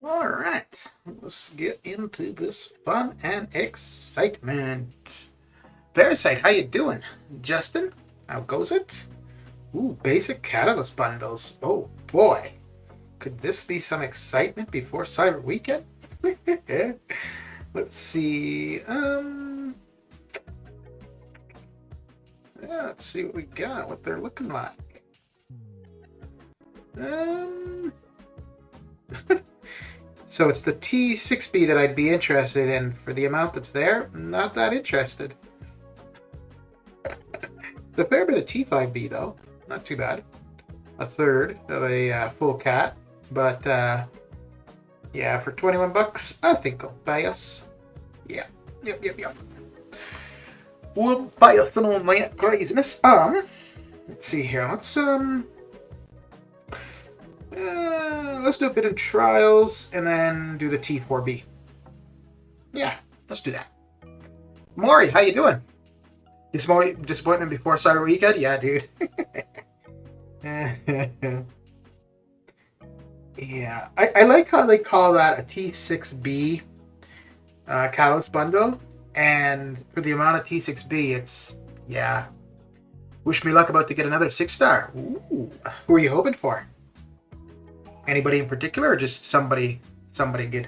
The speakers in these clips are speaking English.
All right, let's get into this fun and excitement. Parasite, how you doing? Justin, how goes it? Ooh, basic catalyst bundles. Oh boy, could this be some excitement before Cyber Weekend? Let's see. Yeah, let's see what we got. What they're looking like. Um. So it's the T6B that I'd be interested in. For the amount that's there, not that interested. It's a fair bit of T5B though. Not too bad. A third of a full cat. But yeah, for 21 bucks, I think I'll buy us. Yeah. Yep. We'll buy us an all that craziness. Let's see here. Let's do a bit of trials and then do the T4B. Yeah, let's do that. Maury, how you doing? Disappointment before Cyber Weekend? Yeah, dude. Yeah, I like how they call that a T6B catalyst bundle, and for the amount of T6B, it's yeah. Wish me luck about to get another 6-star. Ooh, who are you hoping for? Anybody in particular, or just somebody good?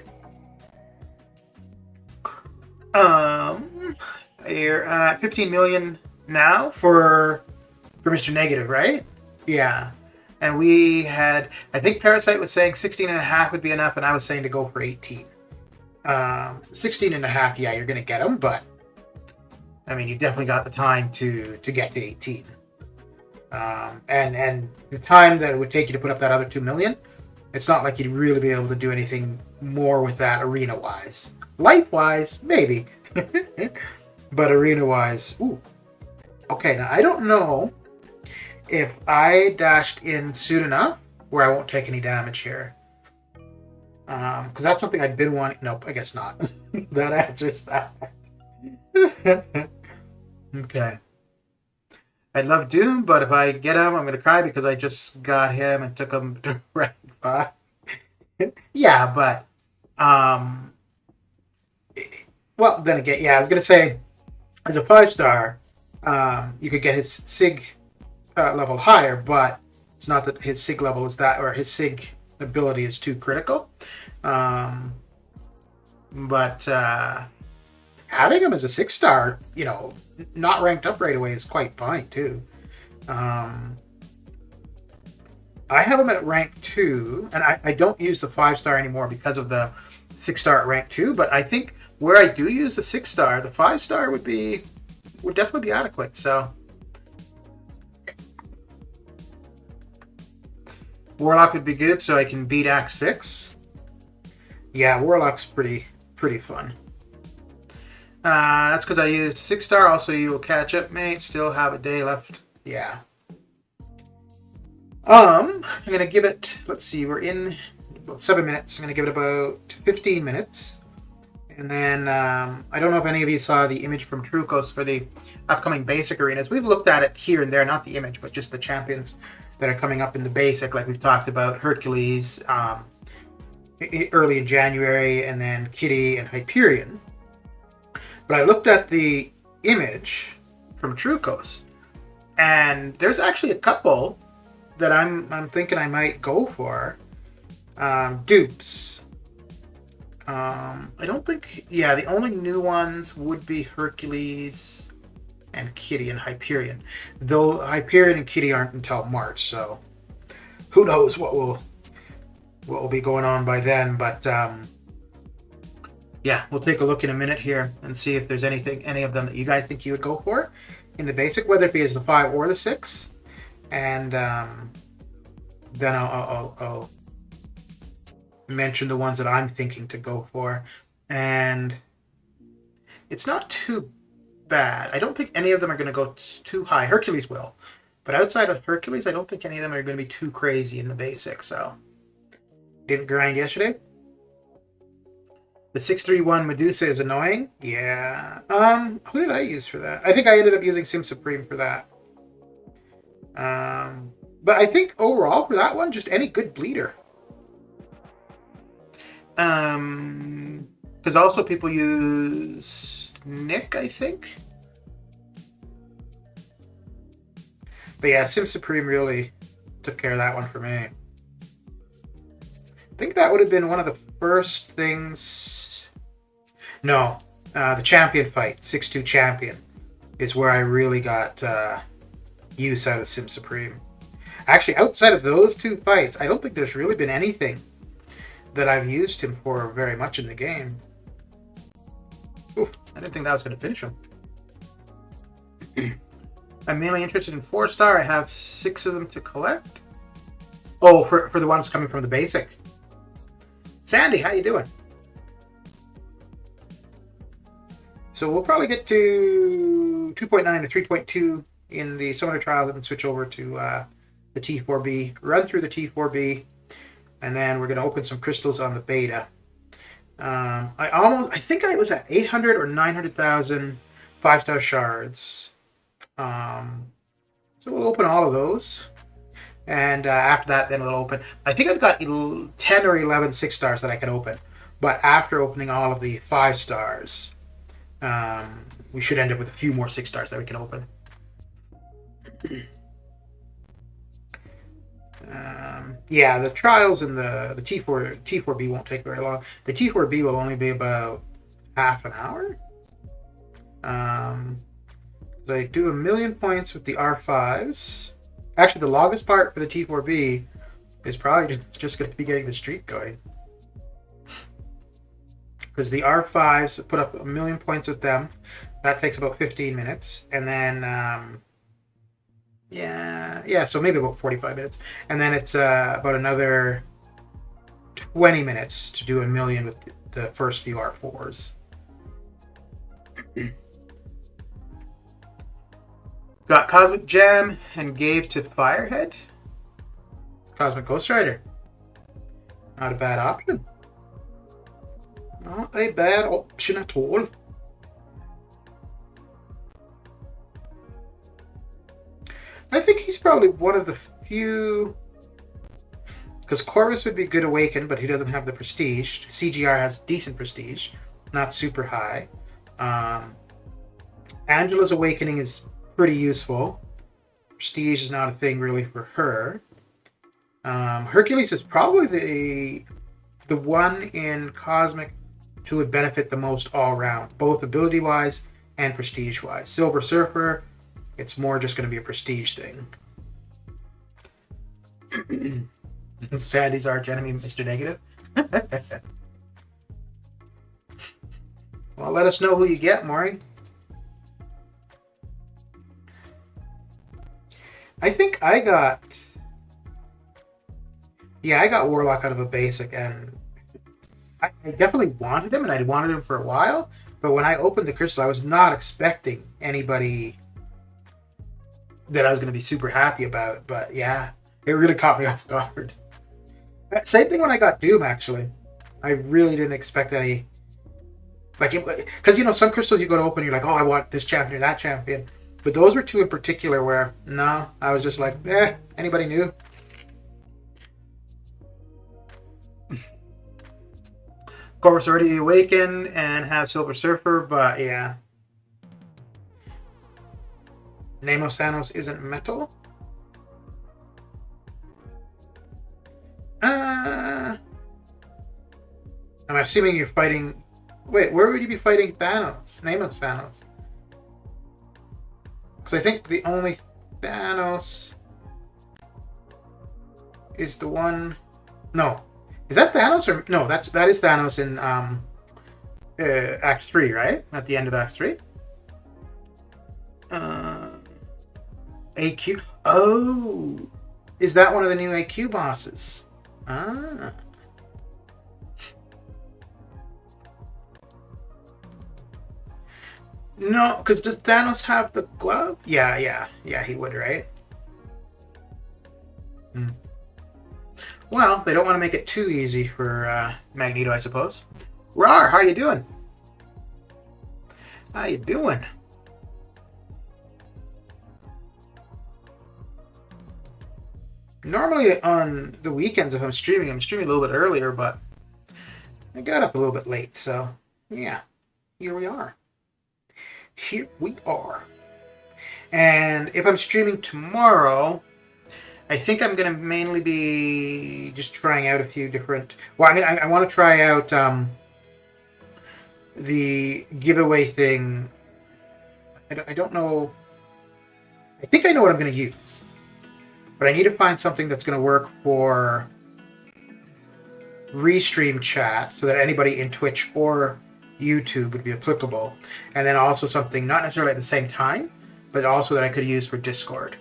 You're at 15 million now for Mr. Negative, right? Yeah. And we had, I think Parasite was saying 16 and a half would be enough, and I was saying to go for 18. 16 and a half, yeah, you're going to get them, but I mean, you definitely got the time to get to 18. And the time that it would take you to put up that other 2 million, it's not like you'd really be able to do anything more with that arena-wise. Life-wise, maybe. But arena-wise, ooh. Okay, now I don't know if I dashed in soon enough where I won't take any damage here. Because that's something I'd been wanting. Nope, I guess not. That answers that. Okay. I love Doom, but if I get him, I'm going to cry because I just got him and took him to rank 5. Yeah, but well, then again, yeah, I was going to say, as a 5-star, you could get his SIG level higher, but it's not that his SIG level is that, or his SIG ability is too critical. But having him as a 6-star, not ranked up right away is quite fine too. I have him at rank 2, and I don't use the 5-star anymore because of the 6-star at rank 2, but I think where I do use the 6-star, the 5-star would definitely be adequate, so. Warlock would be good, so I can beat Act 6. Yeah, Warlock's pretty fun. That's because I used 6-star. Also, you will catch up, mate. Still have a day left. Yeah. I'm gonna give it. Let's see. We're in about 7 minutes. I'm gonna give it about 15 minutes, and then I don't know if any of you saw the image from Trucos for the upcoming basic arenas. We've looked at it here and there, not the image, but just the champions that are coming up in the basic, like we've talked about Hercules early in January, and then Kitty and Hyperion. But I looked at the image from Trucos, and there's actually a couple that I'm thinking I might go for. Dupes. I don't think. Yeah, the only new ones would be Hercules and Kitty and Hyperion. Though Hyperion and Kitty aren't until March, so who knows what will be going on by then. But yeah, we'll take a look in a minute here and see if there's any of them that you guys think you would go for in the basic, whether it be as the 5 or the 6. And then I'll mention the ones that I'm thinking to go for. And it's not too bad. I don't think any of them are going to go too high. Hercules will. But outside of Hercules, I don't think any of them are going to be too crazy in the basic. So, didn't grind yesterday. The 631 Medusa is annoying. Yeah. Who did I use for that? I think I ended up using Sim Supreme for that. But I think overall for that one, just any good bleeder. Because also people use Nick, I think. But yeah, Sim Supreme really took care of that one for me. I think that would have been one of the first things. No, the champion fight, 6-2 champion, is where I really got use out of Sim Supreme. Actually, outside of those two fights, I don't think there's really been anything that I've used him for very much in the game. Oof, I didn't think that was going to finish him. I'm mainly interested in 4-star. I have 6 of them to collect. Oh, for the ones coming from the basic. Sandy, how you doing? So we'll probably get to 2.9 to 3.2 in the summoner trial, and switch over to the T4B. Run through the T4B, and then we're going to open some crystals on the beta. I think I was at 800 or 900,000 5-star shards. So we'll open all of those, and after that, then we'll open. I think I've got 10 or 11 6-stars that I can open, but after opening all of the 5-stars, we should end up with a few more 6-stars that we can open. Yeah, the trials and the T4B won't take very long. The T4B will only be about half an hour. I do 1,000,000 points with the R5s. Actually, the longest part for the T4B is probably just going to be getting the streak going. Because the R5s put up 1,000,000 points with them. That takes about 15 minutes. And then, so maybe about 45 minutes. And then it's about another 20 minutes to do 1,000,000 with the first few R4s. Got Cosmic Gem and gave to Firehead. Cosmic Ghost Rider. Not a bad option. Not a bad option at all. I think he's probably one of the few... Because Corvus would be good Awakened, but he doesn't have the prestige. CGR has decent prestige, not super high. Angela's Awakening is pretty useful. Prestige is not a thing really for her. Hercules is probably the one in Cosmic who would benefit the most all around, both ability wise and prestige wise. Silver Surfer, it's more just going to be a prestige thing. Sandy's arch enemy, Mr. Negative. Well, let us know who you get, Maury. I think I got Warlock out of a basic, and I definitely wanted him, and I wanted him for a while, but when I opened the crystal, I was not expecting anybody that I was going to be super happy about, but yeah, it really caught me off guard. Same thing when I got Doom, actually. I really didn't expect any, because some crystals you go to open, you're like, oh, I want this champion or that champion. But those were two in particular where, no, I was just like, anybody new? Corvus already Awakened and have Silver Surfer, but yeah. Nemos Thanos isn't metal? I'm assuming you're fighting... Wait, where would you be fighting Thanos? Nemos Thanos. Because I think the only Thanos is the one... No. Is that Thanos or... No, that is Thanos in Act 3, right? At the end of Act 3? AQ... Oh! Is that one of the new AQ bosses? Ah. No, because does Thanos have the glove? Yeah, he would, right? Well, they don't want to make it too easy for Magneto, I suppose. Rar, how you doing? How you doing? Normally on the weekends, if I'm streaming a little bit earlier, but I got up a little bit late, so yeah, here we are. Here we are. And if I'm streaming tomorrow, I think I'm going to mainly be just trying out a few different... Well, I want to try out the giveaway thing. I don't know... I think I know what I'm going to use. But I need to find something that's going to work for restream chat so that anybody in Twitch or YouTube would be applicable. And then also something not necessarily at the same time, but also that I could use for Discord.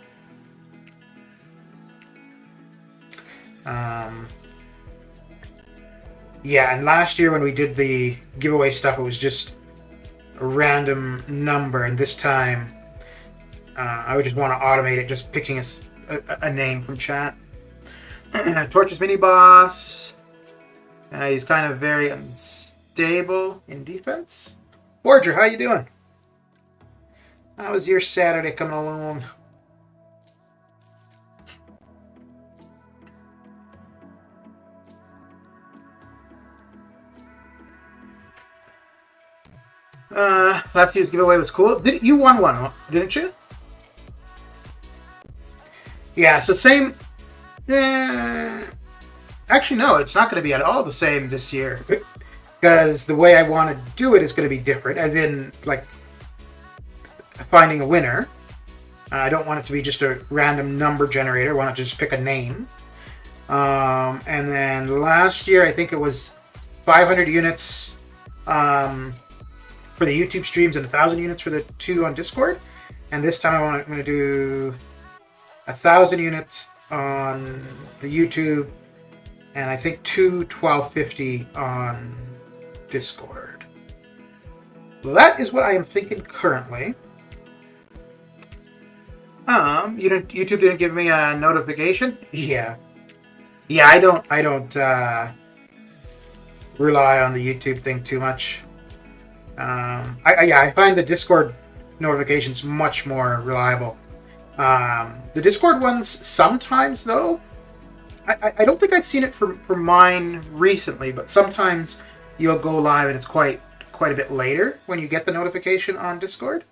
Yeah, and last year when we did the giveaway stuff, it was just a random number, and this time I would just want to automate it, just picking a name from chat. Torch's mini boss. He's kind of very unstable in defense. Forger, how you doing? How was your Saturday coming along? Last year's giveaway was cool. You won one, didn't you? Yeah, so same... actually, no, it's not going to be at all the same this year. Because the way I want to do it is going to be different. As in, like, finding a winner. I don't want it to be just a random number generator. I want to just pick a name. And then last year, I think it was 500 units for the YouTube streams and 1,000 units for the 2 on Discord. And this time I'm going to do 1,000 units on the YouTube and I think 1250 on Discord. Well, that is what I am thinking currently. YouTube didn't give me a notification? Yeah. Yeah, I don't rely on the YouTube thing too much. I find the Discord notifications much more reliable. The Discord ones sometimes, though, I don't think I've seen it for mine recently, but sometimes you'll go live and it's quite a bit later when you get the notification on Discord.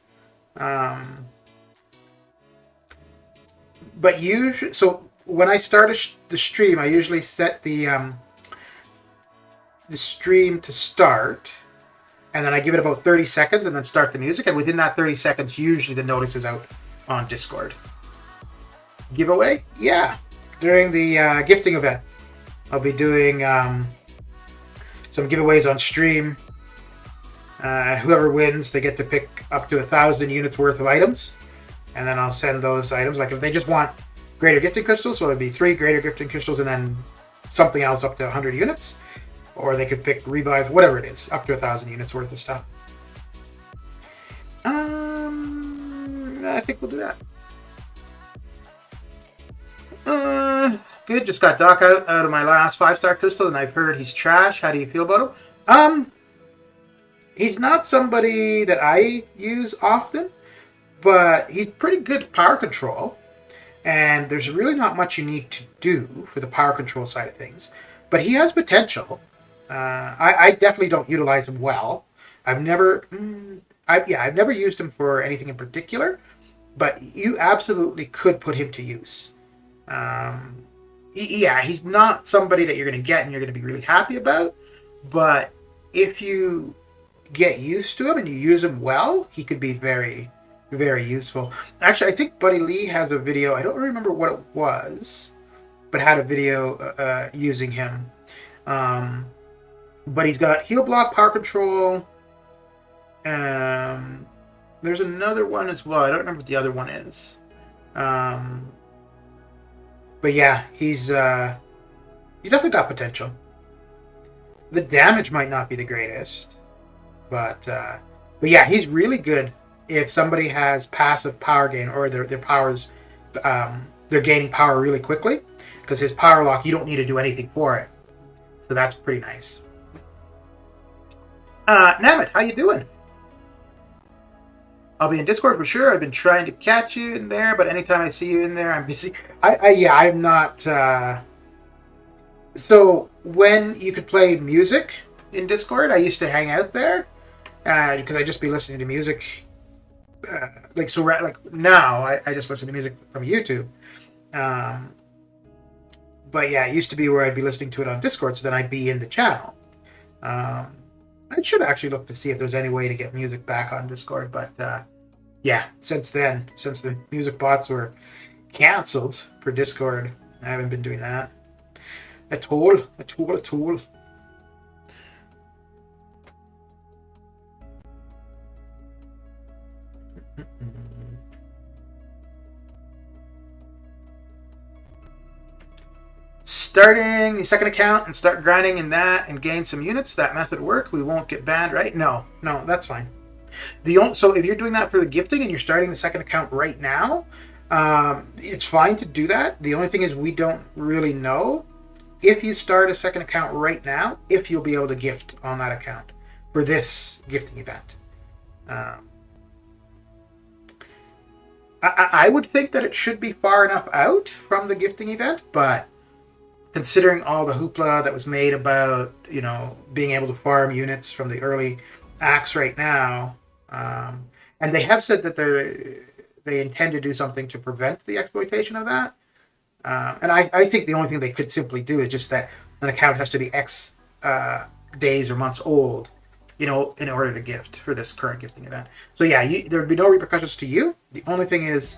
But usually, so when I start the stream, I usually set the stream to start, and then I give it about 30 seconds and then start the music, and within that 30 seconds, usually the notice is out on Discord. Giveaway? Yeah. During the gifting event, I'll be doing some giveaways on stream. Whoever wins, they get to pick up to 1,000 units worth of items, and then I'll send those items. Like if they just want greater gifting crystals, so it'd be 3 greater gifting crystals and then something else up to 100 units. Or they could pick revive, whatever it is, up to 1,000 units worth of stuff. I think we'll do that. Good. Just got Doc out of my last 5-star crystal, and I've heard he's trash. How do you feel about him? He's not somebody that I use often, but he's pretty good power control. And there's really not much you need to do for the power control side of things. But he has potential. I definitely don't utilize him well. I've never used him for anything in particular, but you absolutely could put him to use. He's not somebody that you're going to get and you're going to be really happy about, but if you get used to him and you use him well, he could be very, very useful. Actually, I think Buddy Lee has a video, I don't remember what it was, but had a video using him. But he's got heal block, power control. There's another one as well. I don't remember what the other one is. But yeah, he's definitely got potential. The damage might not be the greatest, but yeah, he's really good if somebody has passive power gain or their powers, they're gaining power really quickly, because his power lock, you don't need to do anything for it. So that's pretty nice. Namit, how you doing? I'll be in Discord for sure. I've been trying to catch you in there, but anytime I see you in there, I'm busy. I'm not... So when you could play music, in Discord. I used to hang out there because I'd just be listening to music. Like now, I just listen to music from YouTube. But yeah, it used to be where I'd be listening to it on Discord, so then I'd be in the channel. I should actually look to see if there's any way to get music back on Discord, but yeah, since then, since the music bots were cancelled for Discord, I haven't been doing that. A tool. Starting the second account and start grinding in that and gain some units. That method work. We won't get banned, right? No, that's fine. So if you're doing that for the gifting and you're starting the second account right now, it's fine to do that. The only thing is we don't really know if you start a second account right now, if you'll be able to gift on that account for this gifting event. I would think that it should be far enough out from the gifting event, but considering all the hoopla that was made about, being able to farm units from the early acts right now, and they have said that they intend to do something to prevent the exploitation of that. And I think the only thing they could simply do is just that an account has to be X days or months old, in order to gift for this current gifting event. So yeah, there would be no repercussions to you. The only thing is,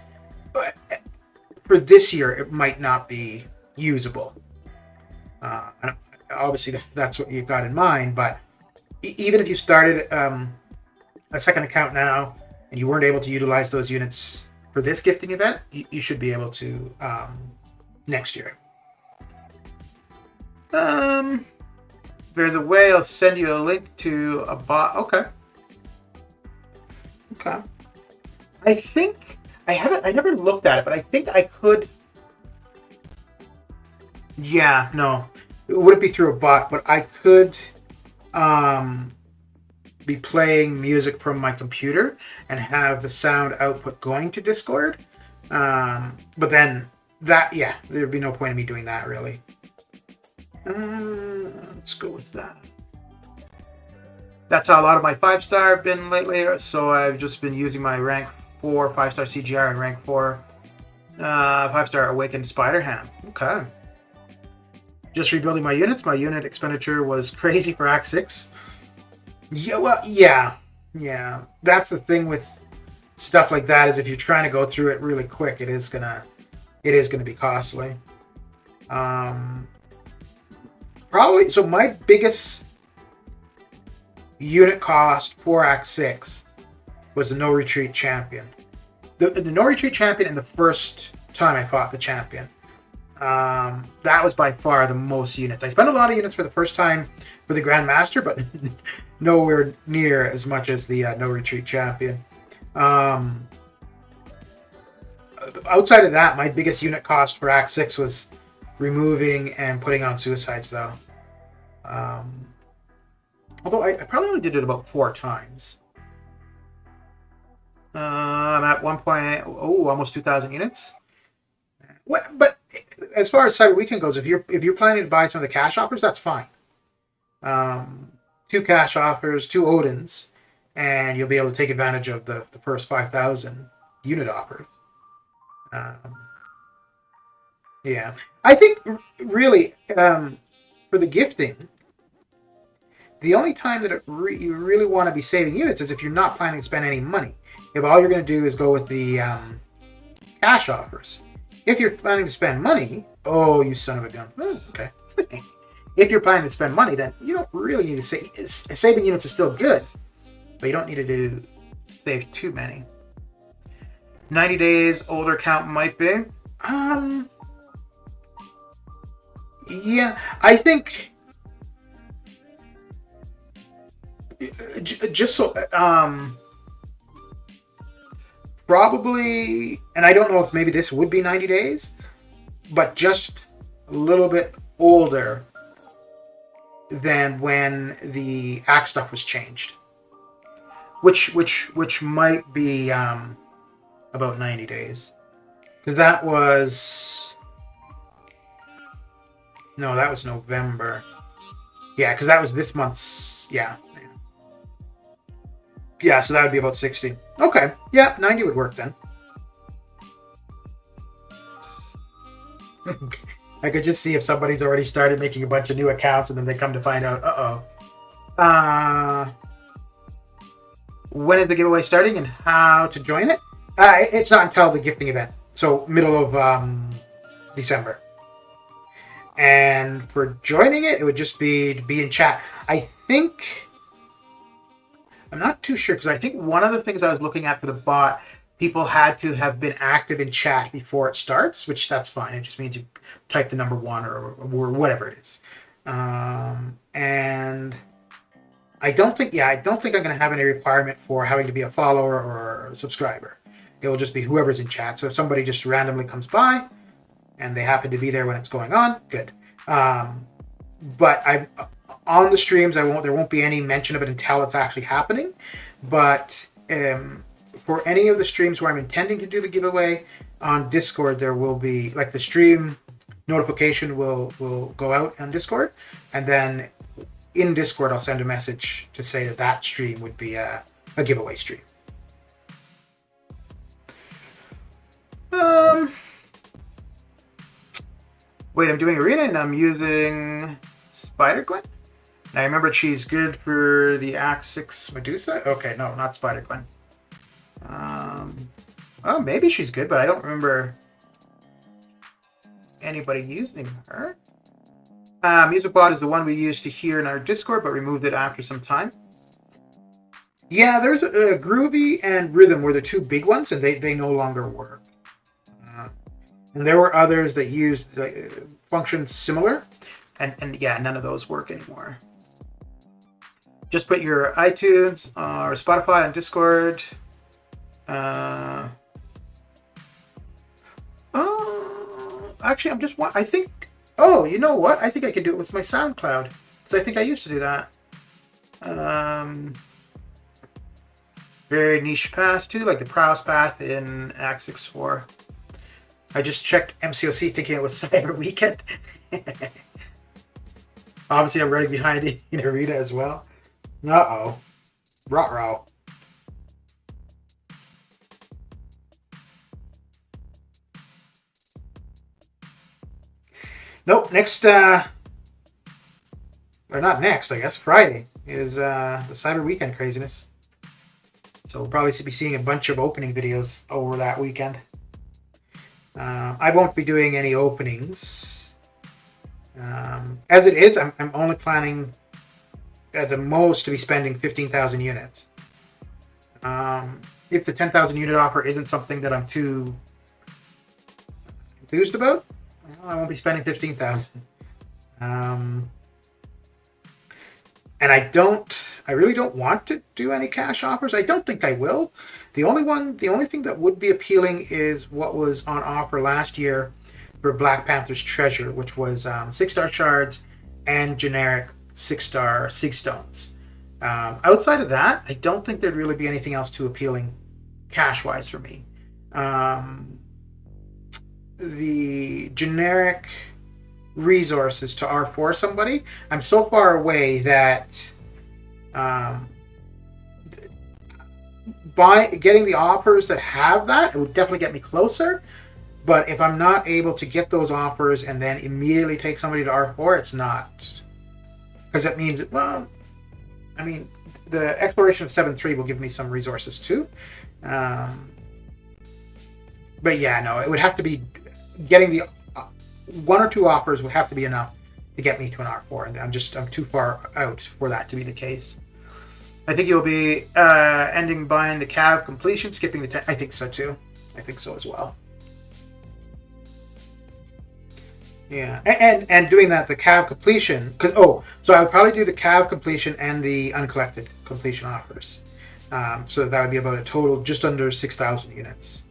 for this year, it might not be usable. And obviously, that's what you've got in mind. But even if you started a second account now and you weren't able to utilize those units for this gifting event, you should be able to next year. There's a way I'll send you a link to a bot. Okay. I think I never looked at it, but I think I could. Yeah, no, it wouldn't be through a bot, but I could be playing music from my computer and have the sound output going to Discord. But then there'd be no point in me doing that, really. Let's go with that. That's how a lot of my 5-star have been lately, so I've just been using my rank 4 5-star CGR and rank 4 5-star Awakened Spider Ham. Okay. Just rebuilding my units. My unit expenditure was crazy for Act 6. Yeah, well, yeah. That's the thing with stuff like that, is if you're trying to go through it really quick, it is gonna be costly. Probably. So my biggest unit cost for Act 6 was the No Retreat Champion. The No Retreat Champion, and the first time I fought the champion. That was by far the most units. I spent a lot of units for the first time for the Grandmaster, but nowhere near as much as the No Retreat Champion. Outside of that, my biggest unit cost for Act 6 was removing and putting on suicides, though. Although I probably only did it about 4 times. I'm at 1. Almost 2,000 units. But as far as Cyber Weekend goes, if you're planning to buy some of the cash offers, that's fine. 2 cash offers, 2 Odins, and you'll be able to take advantage of the first 5,000 unit offers. Yeah, I think really for the gifting, the only time that you really want to be saving units is if you're not planning to spend any money. If all you're going to do is go with the cash offers. If you're planning to spend money, oh, you son of a gun. Oh, okay. If you're planning to spend money, then you don't really need to save. Saving units is still good, but you don't need to save too many. 90 days older count might be. Yeah, I think just so probably, and I don't know if maybe this would be 90 days, but just a little bit older than when the axe stuff was changed, which might be about 90 days, because that was November. Yeah, because that was this month's. Yeah. Yeah, so that would be about 60. Okay. Yeah, 90 would work then. I could just see if somebody's already started making a bunch of new accounts and then they come to find out, when is the giveaway starting and how to join it? It's not until the gifting event. So middle of December. And for joining it, it would just be to be in chat. I'm not too sure because I think one of the things I was looking at for the bot, people had to have been active in chat before it starts, which that's fine. It just means you type the number 1 or whatever it is. And I don't think I'm going to have any requirement for having to be a follower or a subscriber. It will just be whoever's in chat. So if somebody just randomly comes by and they happen to be there when it's going on, good. But on the streams, there won't be any mention of it until it's actually happening. But for any of the streams where I'm intending to do the giveaway on Discord, there will be like the stream notification will go out on Discord, and then in Discord I'll send a message to say that stream would be a giveaway stream. Wait, I'm doing Arena and I'm using Spider-Gwen? And I remembered she's good for the Act 6 Medusa? Okay, no, not Spider-Gwen. Oh, maybe she's good, but I don't remember anybody using her. MusicBot is the one we used to hear in our Discord, but removed it after some time. Yeah, there's Groovy and Rhythm were the two big ones, and they no longer work. And there were others that used functions similar, and yeah, none of those work anymore. Just put your iTunes or Spotify on Discord. Actually, I think. Oh, you know what? I think I can do it with my SoundCloud because I think I used to do that. Very niche pass too, like the Prowess path in Act 6-4. I just checked MCOC thinking it was Cyber Weekend. Obviously, I'm running behind in Arena as well. Uh-oh. Ruh-roh. Nope, next, or not next, I guess, Friday is the Cyber Weekend craziness. So we'll probably be seeing a bunch of opening videos over that weekend. I won't be doing any openings. As it is, I'm only planning at the most to be spending 15,000 units. If the 10,000 unit offer isn't something that I'm too enthused about, I won't be spending 15,000. And I really don't want to do any cash offers. I don't think I will. The only thing that would be appealing is what was on offer last year for Black Panther's Treasure, which was 6-star shards and generic 6-star Sig Stones. Outside of that, I don't think there'd really be anything else too appealing cash-wise for me. The generic resources to R4 somebody, I'm so far away that getting the offers that have that, it would definitely get me closer. But if I'm not able to get those offers and then immediately take somebody to R4, it's not. Because that means, well, I mean, the exploration of 7-3 will give me some resources too. But yeah, no, it would have to be getting the 1 or 2 offers would have to be enough to get me to an R4, and I'm too far out for that to be the case. I think you'll be ending buying the Cav completion, skipping the 10. I think so too. I think so as well. Yeah, and doing that, the Cav completion, so I would probably do the Cav completion and the uncollected completion offers. So that would be about a total just under 6,000 units.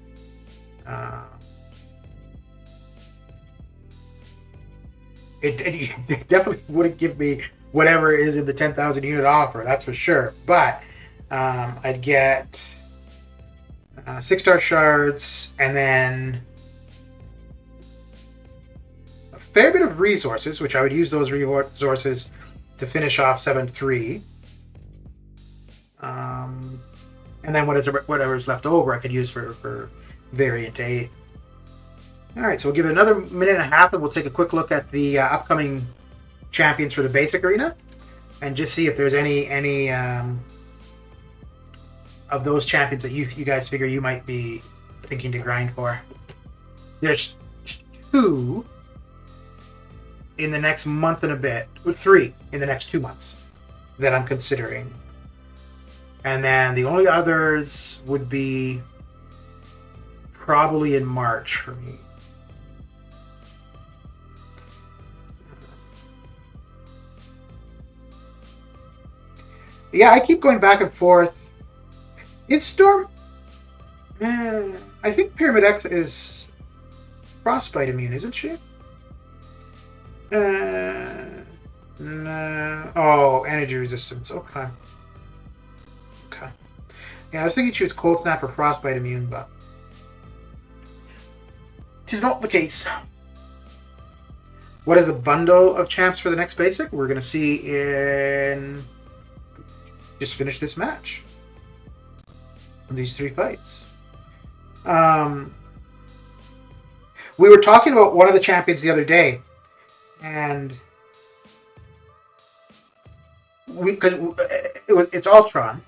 It definitely wouldn't give me whatever is in the 10,000 unit offer, that's for sure. But I'd get 6-star shards and then a fair bit of resources, which I would use those resources to finish off 7-3. And then whatever's left over I could use for variant 8. All right, so we'll give it another minute and a half, and we'll take a quick look at the upcoming champions for the basic arena, and just see if there's any of those champions that you guys figure you might be thinking to grind for. There's 2 in the next month and a bit, or 3 in the next 2 months that I'm considering. And then the only others would be probably in March for me. Yeah, I keep going back and forth. Is Storm... I think Pyramid X is frostbite immune, isn't she? No. Oh, energy resistance. Okay. Yeah, I was thinking she was Cold Snap or Frostbite immune, but which is not the case. What is the bundle of champs for the next basic? We're going to see in... Just finish this match. These 3 fights. We were talking about one of the champions the other day, and it's Ultron.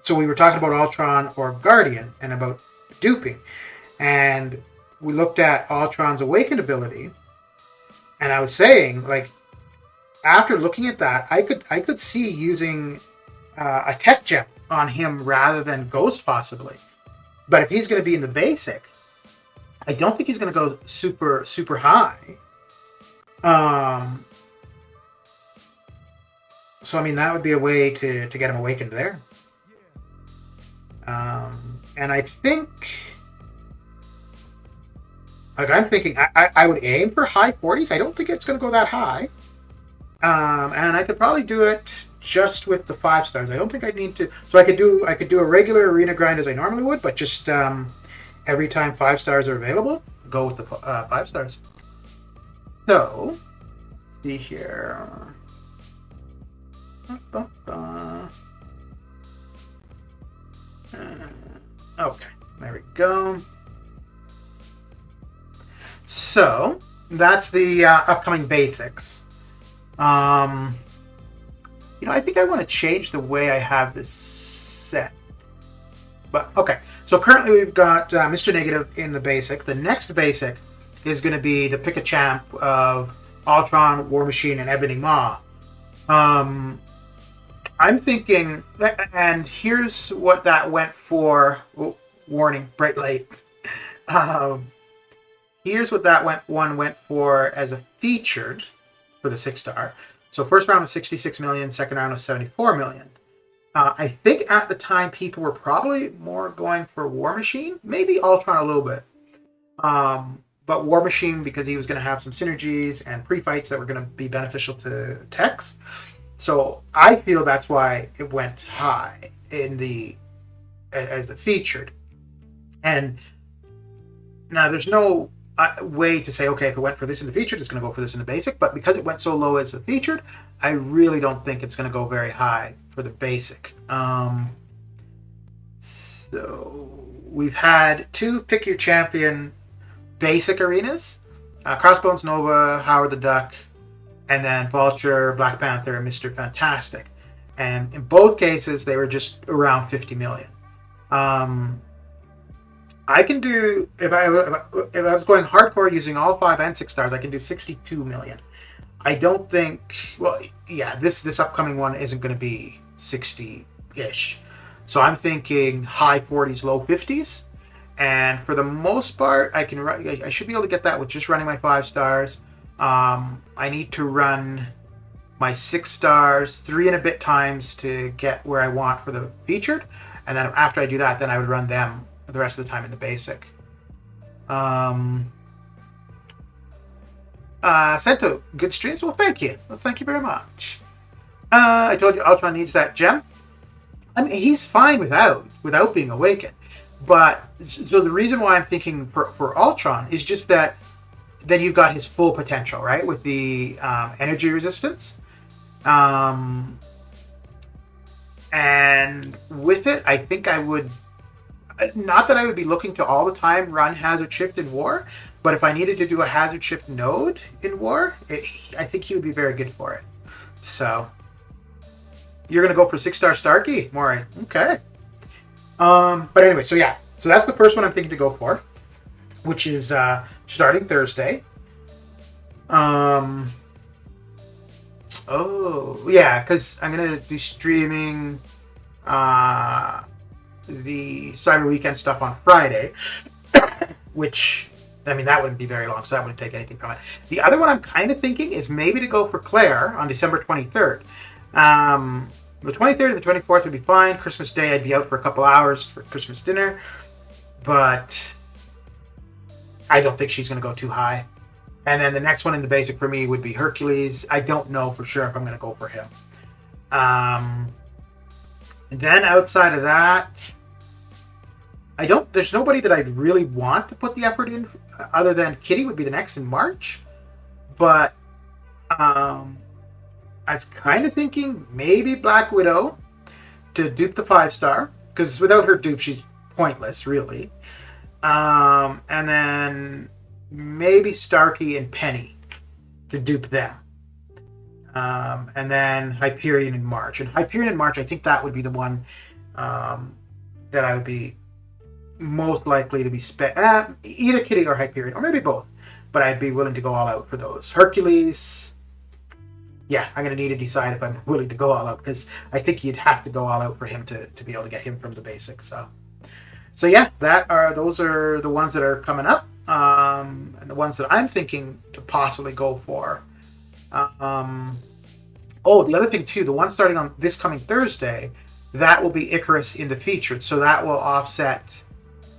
So we were talking about Ultron or Guardian and about duping. And we looked at Ultron's Awakened ability. And I was saying, like, after looking at that, I could see using a tech gem on him rather than Ghost possibly. But if he's going to be in the basic, I don't think he's going to go super, super high. So, I mean, that would be a way to get him awakened there. And I think, like, I'm thinking I would aim for high 40s. I don't think it's going to go that high. And I could probably do it just with the 5 stars. I don't think I'd need to. So I could do a regular arena grind as I normally would, but just every time 5 stars are available, go with the 5 stars. So, let's see here. Okay, there we go. So that's the upcoming basics. I think I want to change the way I have this set. But okay, so currently we've got Mr. Negative in the basic. The next basic is going to be the pick a champ of Ultron, War Machine, and Ebony Maw. I'm thinking, and here's what that went for. Oh, warning, bright light. Here's what that went for as a featured for the 6-star. So first round was 66 million, second round was 74 million. I think at the time people were probably more going for War Machine, maybe Ultron a little bit. But War Machine, because he was going to have some synergies and pre-fights that were going to be beneficial to Tex. So I feel that's why it went high as the featured. And now there's no way to say, okay, if it went for this in the featured, it's going to go for this in the basic. But because it went so low as the featured, I really don't think it's going to go very high for the basic. So we've had 2 pick your champion basic arenas. Crossbones Nova, Howard the Duck, and then Vulture, Black Panther, and Mr. Fantastic. And in both cases, they were just around 50 million. I can do, if I was going hardcore using all 5 and 6 stars, I can do 62 million. I don't think, well, yeah, this upcoming one isn't going to be 60-ish. So I'm thinking high 40s, low 50s. And for the most part, I should be able to get that with just running my 5 stars. I need to run my 6 stars 3 and a bit times to get where I want for the featured. And then after I do that, then I would run them the rest of the time in the basic. Sento, good streams? Well, thank you. Well, thank you very much. I told you Ultron needs that gem. I mean, he's fine without being awakened. But, so the reason why I'm thinking for Ultron is just that then you've got his full potential, right? With the energy resistance. And with it, I think I would, not that I would be looking to all the time run hazard shift in war, but if I needed to do a hazard shift node in war, I think he would be very good for it. So you're gonna go for 6-star Starkey, Maury? Okay. But anyway, so yeah, so that's the first one I'm thinking to go for, which is starting Thursday. Oh yeah, because I'm gonna be streaming the Cyber Weekend stuff on Friday, which, I mean, that wouldn't be very long, so that wouldn't take anything from it. The other one I'm kind of thinking is maybe to go for Claire on December 23rd. The 23rd and the 24th would be fine. Christmas Day, I'd be out for a couple hours for Christmas dinner, but I don't think she's going to go too high. And then the next one in the basic for me would be Hercules. I don't know for sure if I'm going to go for him. And then outside of that, there's nobody that I'd really want to put the effort in other than Kitty would be the next in March. But I was kind of thinking maybe Black Widow to dupe the 5-star, because without her dupe, she's pointless, really. And then maybe Starkey and Penny to dupe them. And then Hyperion in March. And Hyperion in March, I think that would be the one that I would be most likely to be either Kitty or Hyperion, or maybe both. But I'd be willing to go all out for those. Hercules, yeah, I'm going to need to decide if I'm willing to go all out, because I think you'd have to go all out for him to be able to get him from the basic. So yeah, those are the ones that are coming up, and the ones that I'm thinking to possibly go for. The other thing too, the one starting on this coming Thursday, that will be Icarus in the featured, so that will offset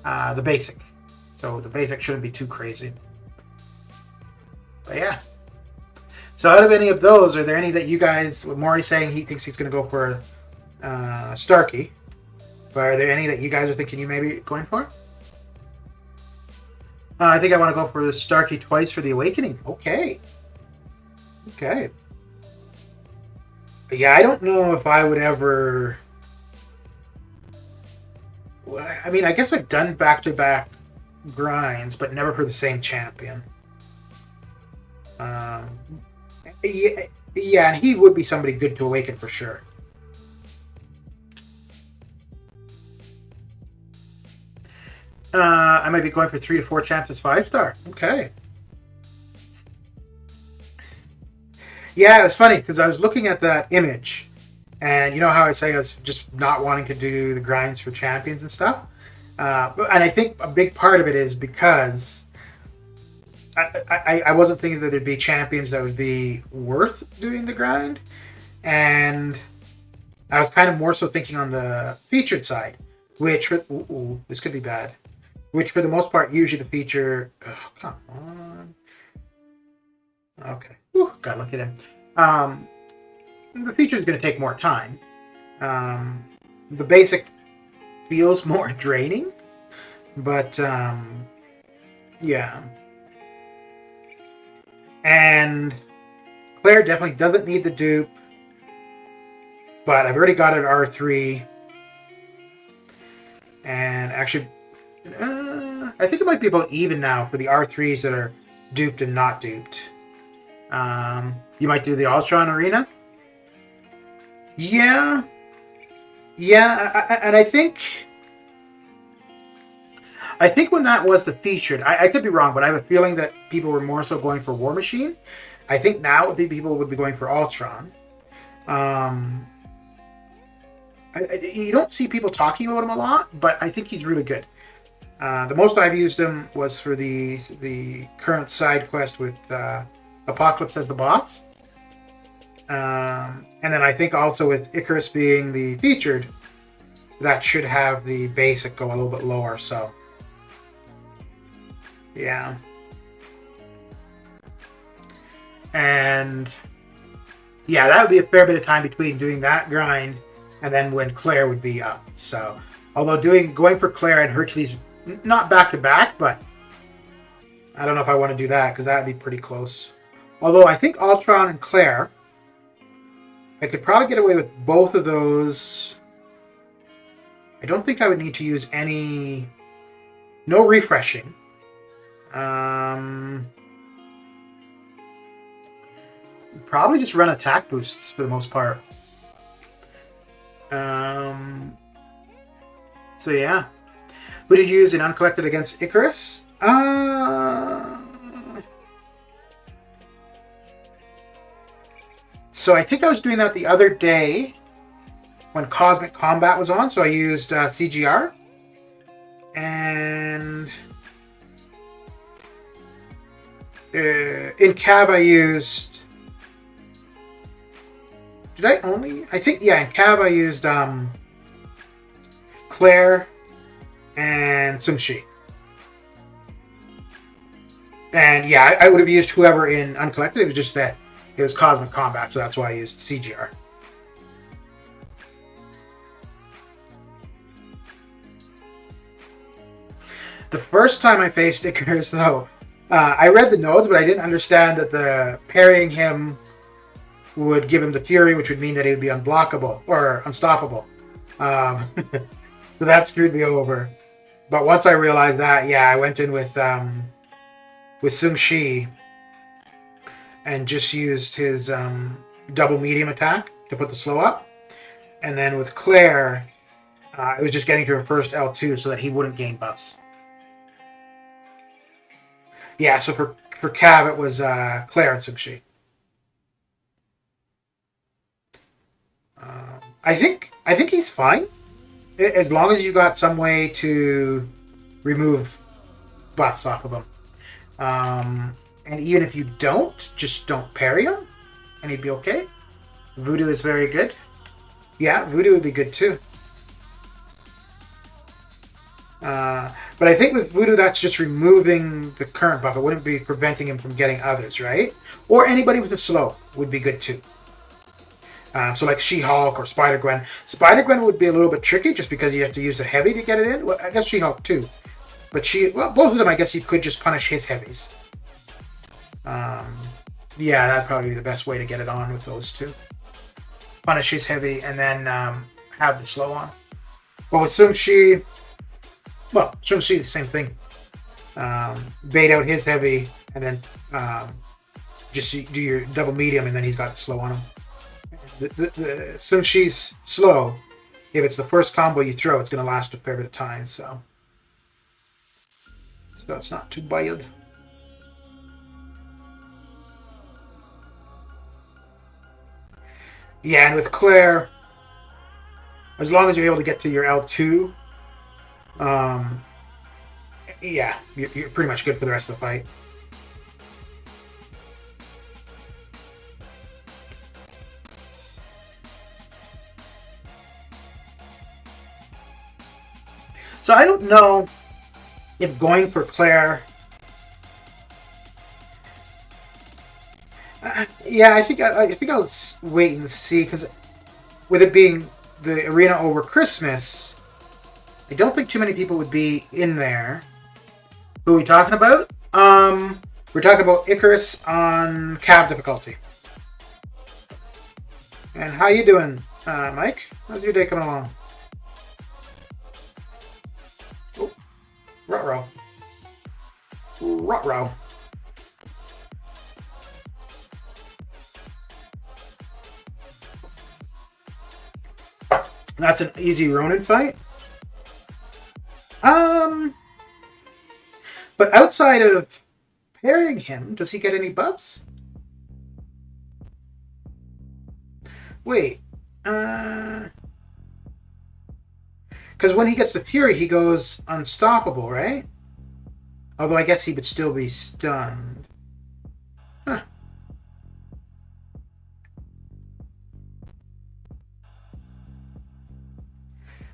the basic. So the basic shouldn't be too crazy. But yeah. So out of any of those, are there any that you guys, Maury's saying he thinks he's going to go for Starkey, but are there any that you guys are thinking you may be going for? I think I want to go for Starkey twice for the Awakening. Okay. But yeah, I don't know if I would ever... I mean, I guess I've done back-to-back grinds, but never for the same champion. Yeah, and he would be somebody good to awaken for sure. I might be going for 3 to 4 champs as 5-star. Okay. Yeah, it was funny because I was looking at that image, and you know how I say I was just not wanting to do the grinds for champions and stuff? And I think a big part of it is because I wasn't thinking that there'd be champions that would be worth doing the grind, and I was kind of more so thinking on the featured side, which this could be bad. Which for the most part, usually the feature. Oh, come on. Okay. Got lucky then. The feature is going to take more time. The basic feels more draining, but yeah. And Claire definitely doesn't need the dupe, but I've already got it at R3. And actually, I think it might be about even now for the R3s that are duped and not duped. You might do the Ultron Arena. Yeah, and I think when that was the featured, I could be wrong, but I have a feeling that people were more so going for War Machine. I think now people would be going for Ultron. You don't see people talking about him a lot, but I think he's really good. The most I've used him was for the current side quest with Apocalypse as the boss. And then I think also with Icarus being the featured, that should have the basic go a little bit lower, so yeah. And yeah, that would be a fair bit of time between doing that grind and then when Claire would be up. So although going for Claire and Hercules, not back to back, but I don't know if I want to do that because that would be pretty close. Although I think Ultron and Claire I could probably get away with both of those. I don't think I would need to use any... No refreshing. Probably just run attack boosts for the most part. So yeah. Who did you use in Uncollected against Icarus? So I think I was doing that the other day when Cosmic Combat was on. So I used CGR. And in Cav I used... Did I only? I think, yeah, in Cav I used Claire and Sung-Shi. And yeah, I would have used whoever in Uncollected. It was just that it was Cosmic Combat, so that's why I used CGR. The first time I faced Icarus, though, I read the notes, but I didn't understand that the parrying him would give him the Fury, which would mean that he would be unblockable or unstoppable. So that screwed me over. But once I realized that, yeah, I went in with Sung-Shi and just used his double medium attack to put the slow up. And then with Claire, it was just getting to her first L2 so that he wouldn't gain buffs. Yeah, so for Cav, it was Claire and Sung-Shi. I think he's fine as long as you got some way to remove buffs off of him. And even if you don't, just don't parry him, and he'd be okay. Voodoo is very good. Yeah, Voodoo would be good too. But I think with Voodoo, that's just removing the current buff. It wouldn't be preventing him from getting others, right? Or anybody with a slow would be good too. So like She-Hulk or Spider-Gwen. Spider-Gwen would be a little bit tricky just because you have to use a heavy to get it in. Well, I guess She-Hulk too. But both of them, I guess you could just punish his heavies. Yeah, that'd probably be the best way to get it on with those two. Punish his heavy and then have the slow on. But with Sung-Shi, well, Sung-Shi, the same thing. Bait out his heavy and then just do your double medium and then he's got the slow on him. The Sung-Shi's slow, if it's the first combo you throw, it's going to last a fair bit of time, so it's not too bad. Yeah, and with Claire, as long as you're able to get to your L2, yeah, you're pretty much good for the rest of the fight. So I don't know if going for Claire... yeah, I think I'll wait and see, because with it being the arena over Christmas, I don't think too many people would be in there. Who are we talking about? We're talking about Icarus on Cav difficulty. And how you doing, Mike? How's your day coming along? Oh, ruh-roh. Ruh-roh. That's an easy Ronin fight. But outside of parrying him, does he get any buffs? Wait. Because when he gets the Fury, he goes unstoppable, right? Although I guess he would still be stunned. Huh.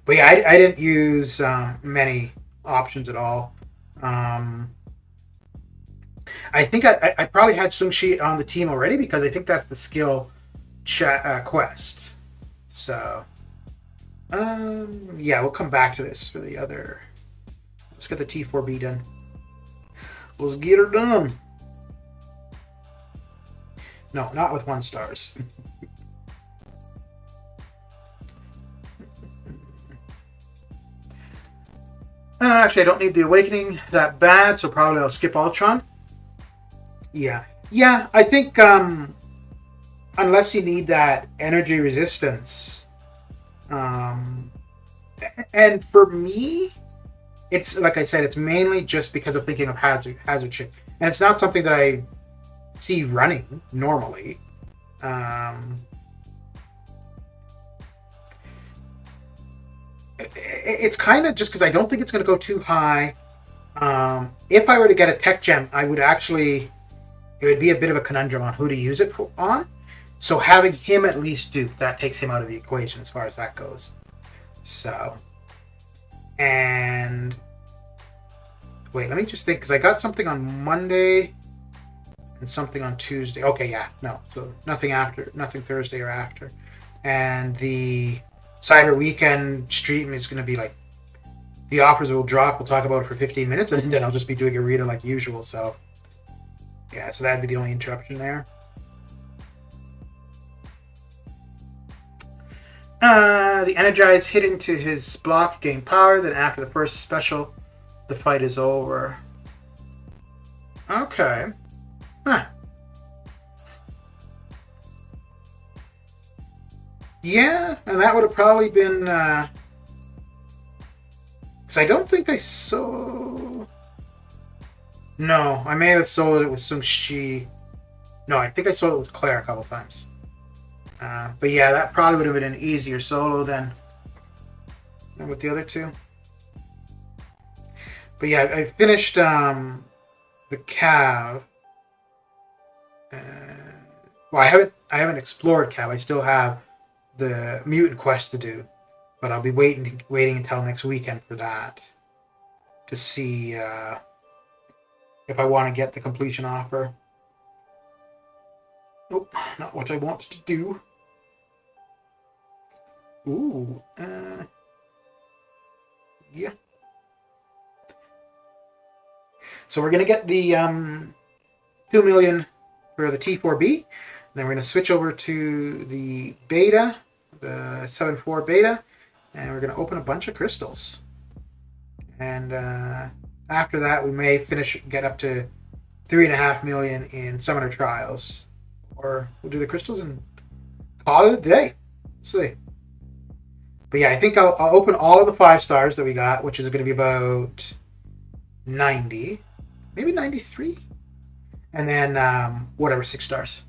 But yeah, I didn't use many options at all. I think I probably had Sung-Shi on the team already because I think that's the skill quest. So, yeah, we'll come back to this for the other. Let's get the T4B done. Let's get her done. No, not with 1 stars. Actually, I don't need the Awakening that bad, so probably I'll skip Ultron. Yeah. Yeah, I think unless you need that energy resistance. And for me, it's like I said, it's mainly just because of thinking of hazard ship. And it's not something that I see running normally. It's kind of just because I don't think it's going to go too high. If I were to get a tech gem, I would actually, it would be a bit of a conundrum on who to use it on. So having him at least do that takes him out of the equation as far as that goes. So, and wait, let me just think, because I got something on Monday and something on Tuesday. Okay, yeah, no, so nothing Thursday or after. And the Cyber Weekend stream is going to be like, the offers will drop, we'll talk about it for 15 minutes, and then I'll just be doing a reader like usual, so yeah, so that'd be the only interruption there. The Energize hit into his block, gain power, then after the first special, the fight is over. Okay. Huh. Yeah, and that would have probably been... because I don't think I saw... No, I may have soloed it with some she... No, I think I soloed it with Claire a couple times. But yeah, that probably would have been an easier solo than with the other two. But yeah, I finished the Cav. Well, I haven't explored Cav. I still have the mutant quest to do, but I'll be waiting until next weekend for that to see if I want to get the completion offer. Nope, not what I want to do. Ooh, yeah. So we're gonna get the 2 million for the T4B. Then we're gonna switch over to the beta, the 7.4 beta, and we're gonna open a bunch of crystals. And after that, we may get up to 3.5 million in summoner trials, or we'll do the crystals and call it a day. Let's see. But yeah, I think I'll open all of the 5 stars that we got, which is going to be about 90, maybe 93, and then whatever 6 stars.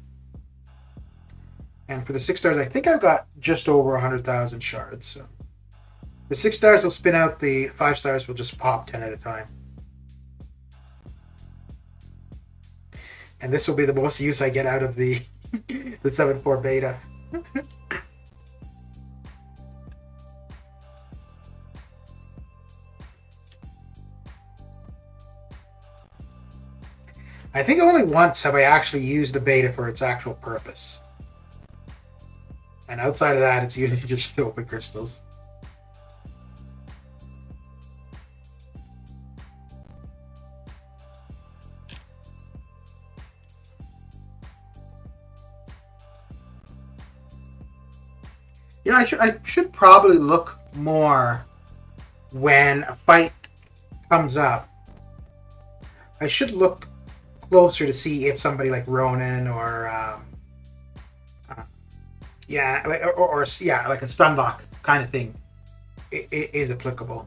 And for the 6 stars, I think I've got just over 100,000 shards. So the 6 stars will spin out, the 5 stars will just pop 10 at a time. And this will be the most use I get out of the 7.4 beta. I think only once have I actually used the beta for its actual purpose. And outside of that, it's usually just to open crystals. You know, I should probably look more when a fight comes up. I should look closer to see if somebody like Ronin or yeah, like or yeah, like a Stunlock kind of thing is applicable,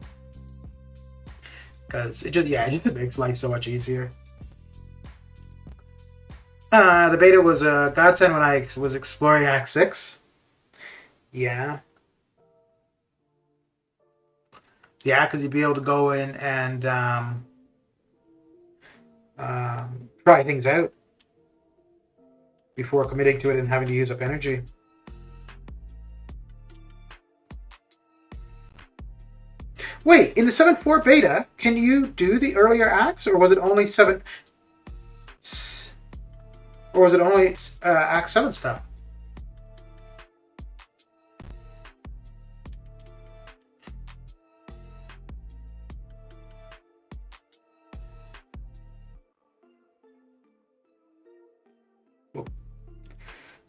because it just makes life so much easier. The beta was a godsend when I was exploring Act 6. Yeah, because you'd be able to go in and try things out before committing to it and having to use up energy. Wait, in the 7.4 beta, can you do the earlier acts, or was it only Act 7 stuff?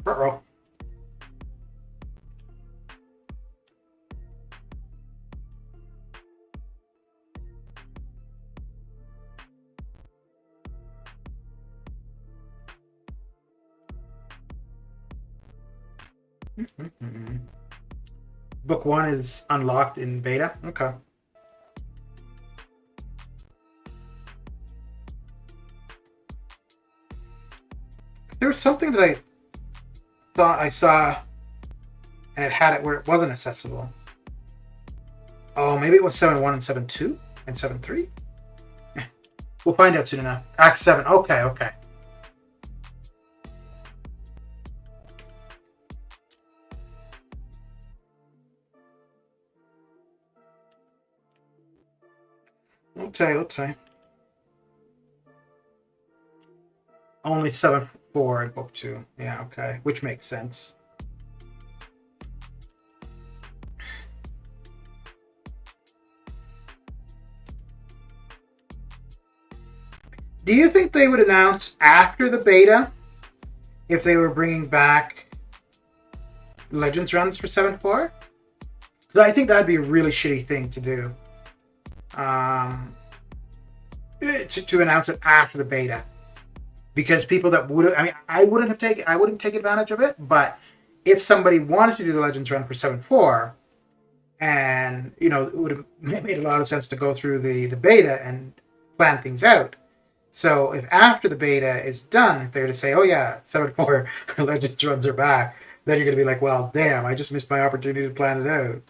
Ruh-roh. Mm-hmm. Book 1 is unlocked in beta. Okay. There was something that I thought I saw and it had it where it wasn't accessible. Oh, maybe it was 7.1 and 7.2 and 7.3? We'll find out soon enough. Act 7. Okay, okay. Okay. Only 7.4 in book 2. Yeah, okay. Which makes sense. Do you think they would announce after the beta if they were bringing back Legends runs for 7.4? Because I think that'd be a really shitty thing to do. To announce it after the beta. Because people that would, I mean, I wouldn't take advantage of it, but if somebody wanted to do the Legends run for 7.4, and it would have made a lot of sense to go through the beta and plan things out. So if after the beta is done, if they're to say, oh yeah, 7.4 Legends runs are back, then you're going to be like, well, damn, I just missed my opportunity to plan it out.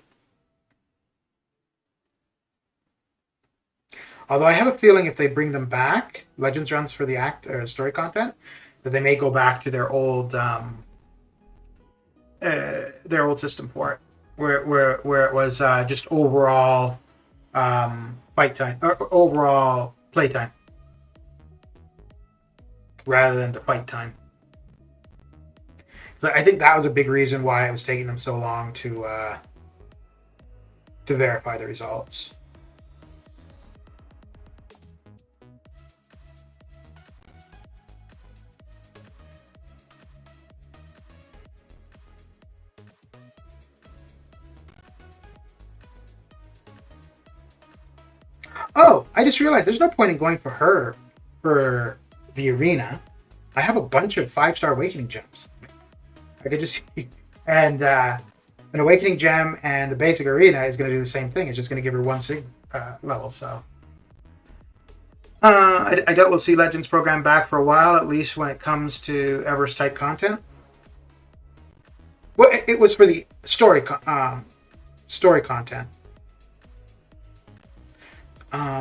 Although I have a feeling if they bring them back, Legends runs for the act or story content, that they may go back to their old system for it, where it was just overall fight time or overall play time, rather than the fight time. So I think that was a big reason why it was taking them so long to verify the results. Oh, I just realized there's no point in going for her for the arena. I have a bunch of 5-star awakening gems. I could just and an awakening gem and the basic arena is going to do the same thing. It's just going to give her 1 sig level. So I doubt we'll see Legends program back for a while, at least when it comes to Everest type content. Well, it was for the story content.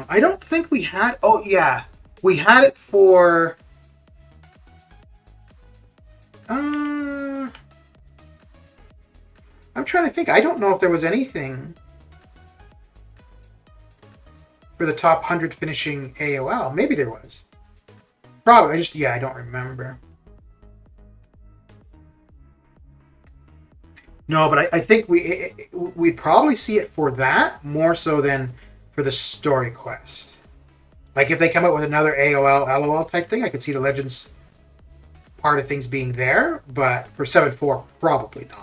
I don't think we had. Oh yeah, we had it for. I'm trying to think. I don't know if there was anything for the top 100 finishing AOL. Maybe there was. Probably. I don't remember. No, but I think we'd probably see it for that more so than for the story quest. Like if they come up with another AOL, LOL type thing, I could see the Legends part of things being there, but for 7.4, probably not.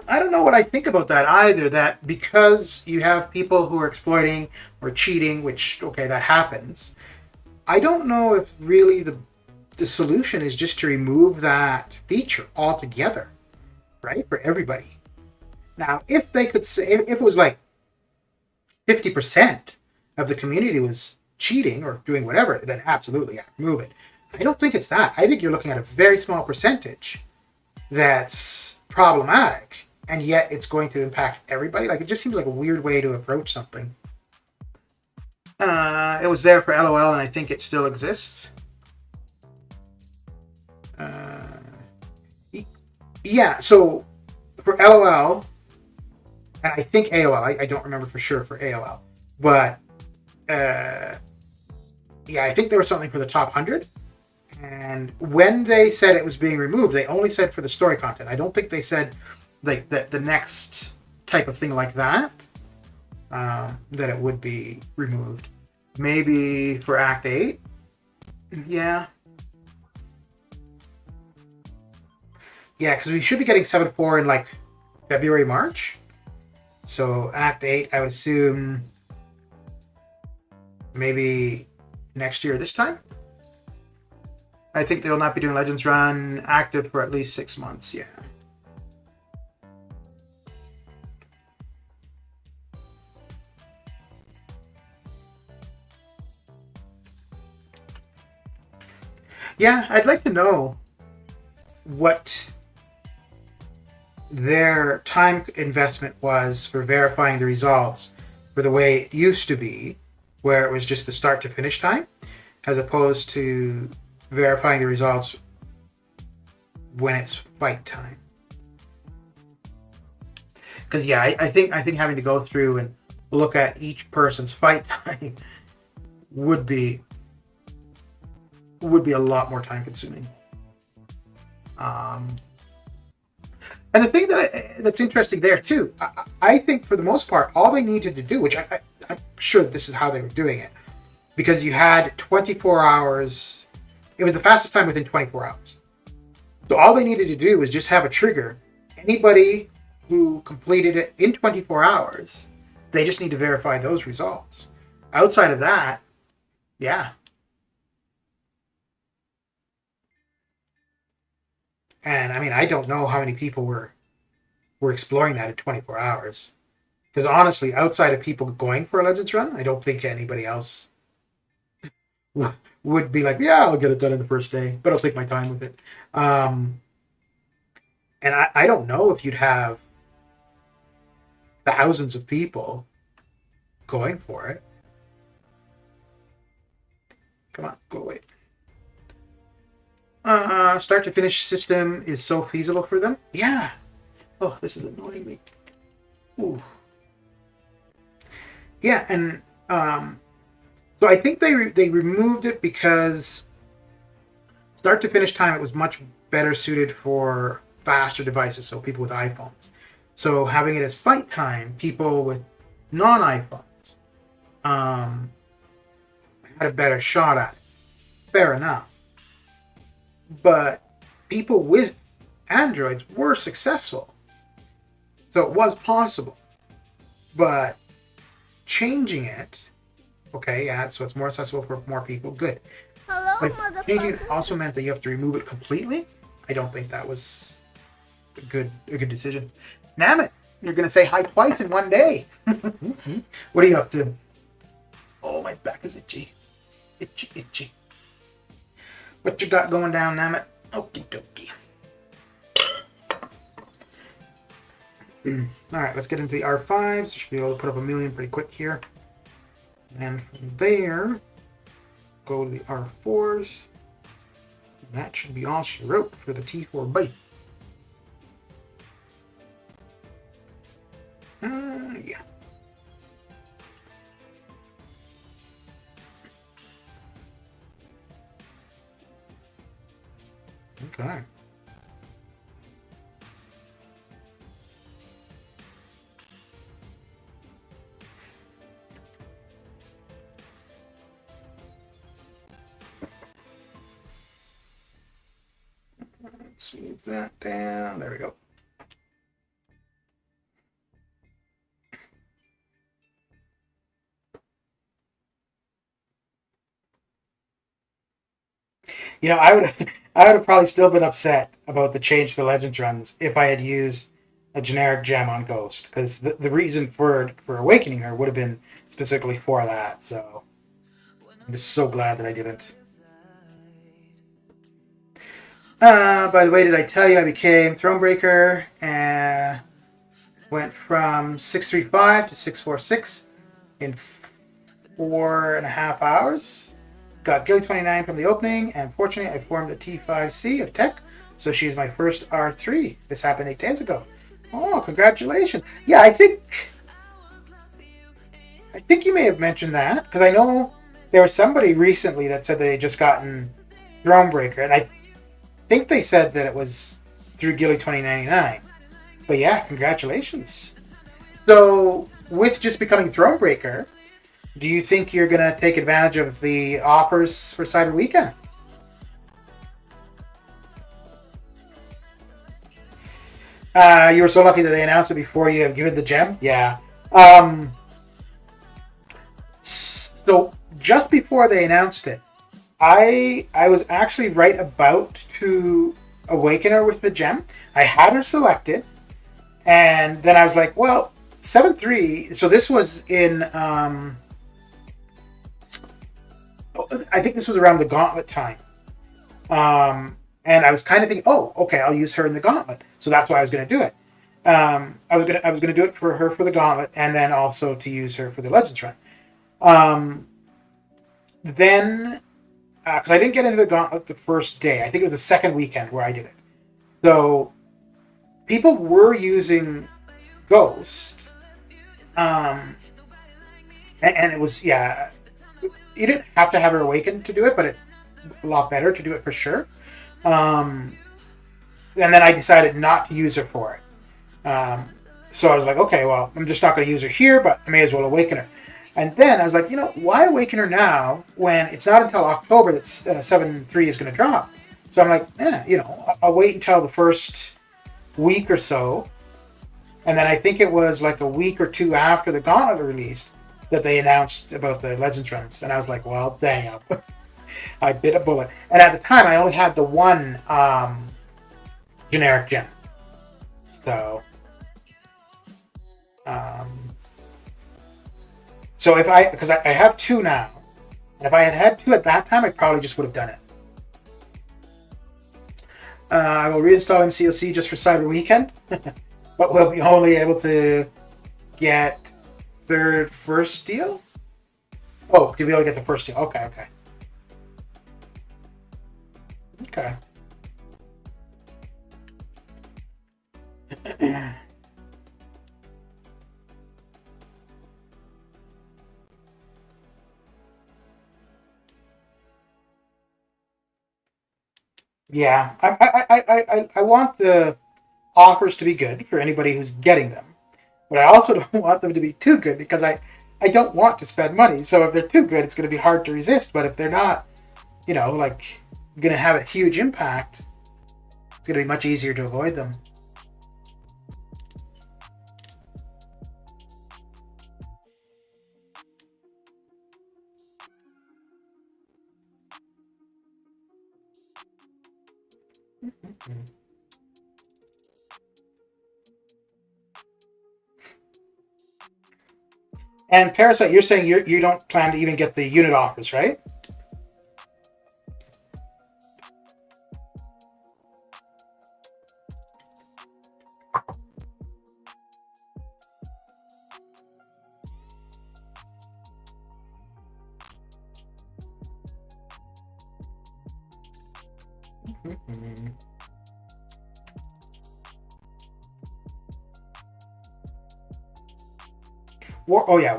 I don't know what I think about that either. That because you have people who are exploiting or cheating, which okay, that happens. I don't know if really the solution is just to remove that feature altogether, right, for everybody. Now, if they could say, if it was like 50% of the community was cheating or doing whatever, then absolutely, yeah, remove it. I don't think it's that. I think you're looking at a very small percentage that's problematic, and yet it's going to impact everybody. Like, it just seems like a weird way to approach something. It was there for LOL, and I think it still exists. Yeah, so for LOL, and I think AOL, I don't remember for sure for AOL, but yeah, I think there was something for the top 100. And when they said it was being removed, they only said for the story content. I don't think they said like the next type of thing like that, that it would be removed. Maybe for Act 8. Yeah. Yeah, because we should be getting 7.4 in like February, March. So Act 8, I would assume maybe next year this time. I think they'll not be doing Legends Run active for at least 6 months. Yeah. Yeah, I'd like to know what their time investment was for verifying the results for the way it used to be, where it was just the start to finish time, as opposed to verifying the results when it's fight time. Because yeah, I think having to go through and look at each person's fight time would be a lot more time consuming. And the thing that's interesting there too, I think for the most part, all they needed to do, which I'm sure this is how they were doing it, because you had 24 hours. It was the fastest time within 24 hours. So all they needed to do was just have a trigger. Anybody who completed it in 24 hours, they just need to verify those results. Outside of that, yeah. And I mean, I don't know how many people were exploring that in 24 hours. Because honestly, outside of people going for a Legends run, I don't think anybody else would be like, yeah, I'll get it done in the first day, but I'll take my time with it. And I don't know if you'd have thousands of people going for it. Come on, go away. Start to finish system is so feasible for them. Yeah. Oh, this is annoying me. Ooh. Yeah, and so I think they removed it because start to finish time, it was much better suited for faster devices, so people with iPhones. So having it as fight time, people with non-iPhones had a better shot at it. Fair enough. But people with Androids were successful. So it was possible. But changing it, okay, yeah, so it's more accessible for more people, good. Hello, but changing it also meant that you have to remove it completely. I don't think that was a good decision. Namit, you're gonna say hi twice in one day. What are you up to? Oh, my back is itchy. Itchy. What you got going down, Namit? Okie dokie. Alright, let's get into the R5s. Should be able to put up 1 million pretty quick here. And from there, go to the R4s. And that should be all she wrote for the T4B. Yeah. Okay. Let's move that down. There we go. You know, I would have probably still been upset about the change to the Legends runs if I had used a generic gem on Ghost, because the reason for awakening her would have been specifically for that. So I'm just so glad that I didn't. By the way, did I tell you I became Thronebreaker and went from 635 to 646 in 4.5 hours? Got Gilly 29 from the opening, and fortunately I formed a T5C of tech, so she's my first R3. This happened 8 days ago. Oh, congratulations. Yeah, I think you may have mentioned that, because I know there was somebody recently that said they had just gotten Thronebreaker, and I think they said that it was through Gilly 2099. But yeah, congratulations. So, with just becoming Thronebreaker, do you think you're going to take advantage of the offers for Cyber Weekend? You were so lucky that they announced it before you have given the gem. Yeah. Um, so just before they announced it, I was actually right about to awaken her with the gem. I had her selected, and then I was like, well, 7-3. So this was in I think this was around the gauntlet time. And I was kind of thinking, oh, okay, I'll use her in the gauntlet. So that's why I was going to do it. I was gonna do it for her for the gauntlet, and then also to use her for the Legends run. Then, because I didn't get into the gauntlet the first day, I think it was the second weekend where I did it. So people were using Ghost, and it was you didn't have to have her awakened to do it, but it's a lot better to do it for sure. And then I decided not to use her for it. So I was like, okay, well, I'm just not going to use her here, but I may as well awaken her. And then I was like, why awaken her now when it's not until October that 7-3 is going to drop? So I'm like, I'll wait until the first week or so. And then I think it was like a week or two after the Gauntlet released that they announced about the Legends runs. And I was like, well, dang, I bit a bullet. And at the time, I only had the one generic gem. So... so because I have two now, and if I had two at that time, I probably just would have done it. I will reinstall MCOC just for Cyber Weekend, but we'll be only able to get first deal. Oh, did we only get the first deal? Okay. Yeah, I want the offers to be good for anybody who's getting them, but I also don't want them to be too good because I don't want to spend money. So if they're too good, it's going to be hard to resist. But if they're not, like going to have a huge impact, it's going to be much easier to avoid them. And Parasite, you're saying you don't plan to even get the unit offers, right?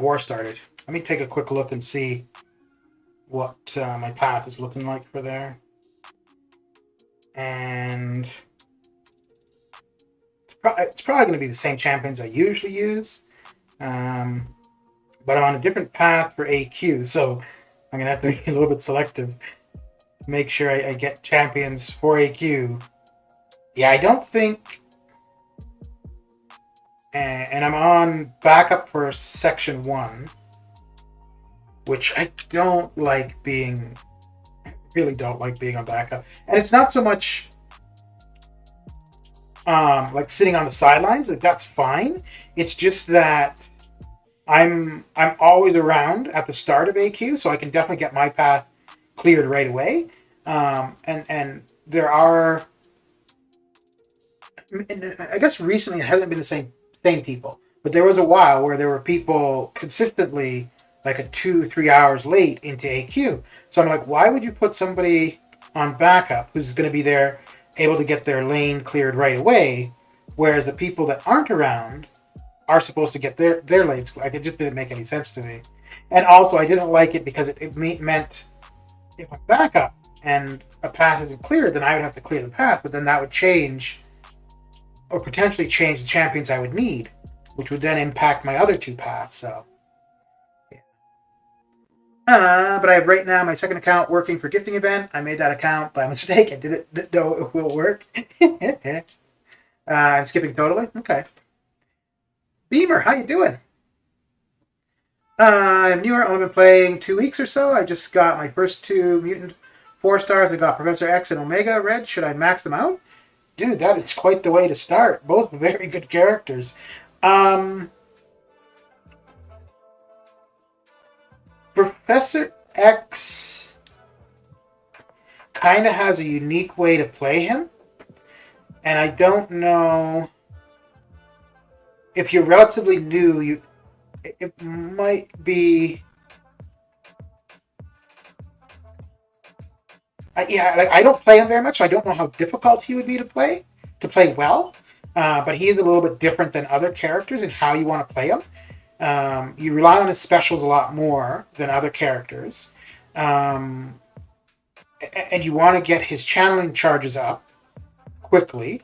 War started. Let me take a quick look and see what my path is looking like for there. And it's probably going to be the same champions I usually use. But I'm on a different path for AQ, so I'm going to have to be a little bit selective to make sure I get champions for AQ. Yeah, I don't think... And I'm on backup for Section 1, which I don't like being... really don't like being on backup. And it's not so much like sitting on the sidelines. Like, that's fine. It's just that I'm always around at the start of AQ, so I can definitely get my path cleared right away. And there are... I guess recently it hasn't been the same people, but there was a while where there were people consistently like a 2-3 hours late into AQ. So I'm like, why would you put somebody on backup who's going to be there able to get their lane cleared right away, whereas the people that aren't around are supposed to get their lanes? Like, it just didn't make any sense to me. And also I didn't like it because it meant if I'm backup and a path isn't cleared, then I would have to clear the path, but then that would change or potentially change the champions I would need, which would then impact my other two paths. So, yeah. But I have right now my second account working for gifting event. I made that account by mistake. I didn't know it will work. I'm skipping totally. Okay. Beamer, how you doing? I'm newer. I've only been playing 2 weeks or so. I just got my first two mutant 4 stars. I got Professor X and Omega Red. Should I max them out? Dude, that is quite the way to start. Both very good characters. Um, Professor X kind of has a unique way to play him, and I don't know if you're relatively new. It might be. I don't play him very much, so I don't know how difficult he would be to play well. But he is a little bit different than other characters in how you want to play him. You rely on his specials a lot more than other characters. And you want to get his channeling charges up quickly.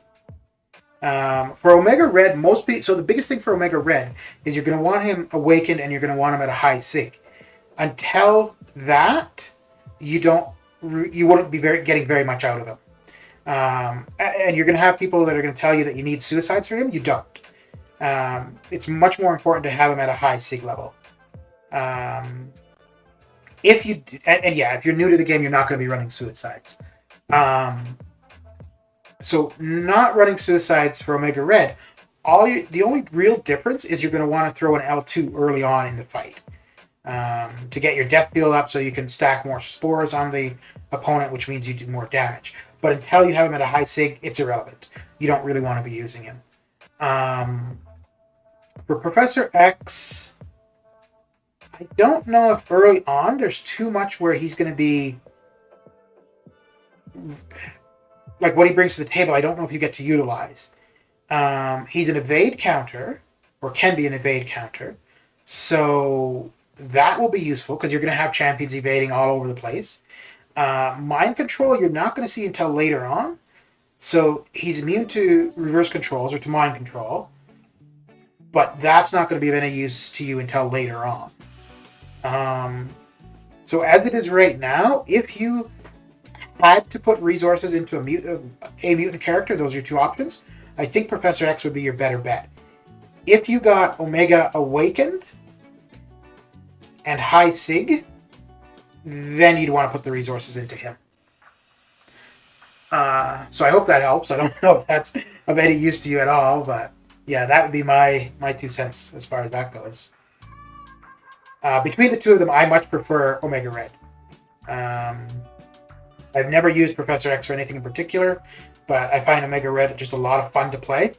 For Omega Red, so the biggest thing for Omega Red is you're going to want him awakened and you're going to want him at a high sig. Until that, you wouldn't be getting very much out of him. And you're going to have people that are going to tell you that you need suicides for him. You don't. It's much more important to have him at a high sig level. If you're new to the game, you're not going to be running suicides. So not running suicides for Omega Red, the only real difference is you're going to want to throw an L2 early on in the fight to get your death field up so you can stack more spores on the opponent, which means you do more damage. But until you have him at a high sig, it's irrelevant. You don't really want to be using him. For Professor X, I don't know if early on there's too much where he's going to be... like what he brings to the table, I don't know if you get to utilize. He's an evade counter, or can be an evade counter. So that will be useful because you're going to have champions evading all over the place. Mind control, you're not going to see until later on. So he's immune to reverse controls or to mind control. But that's not going to be of any use to you until later on. So as it is right now, if you had to put resources into a mutant character, those are your two options. I think Professor X would be your better bet. If you got Omega Awakened and High Sig, then you'd want to put the resources into him. So I hope that helps. I don't know if that's of any use to you at all, but yeah, that would be my 2 cents as far as that goes. Between the two of them, I much prefer Omega Red. I've never used Professor X for anything in particular, but I find Omega Red just a lot of fun to play.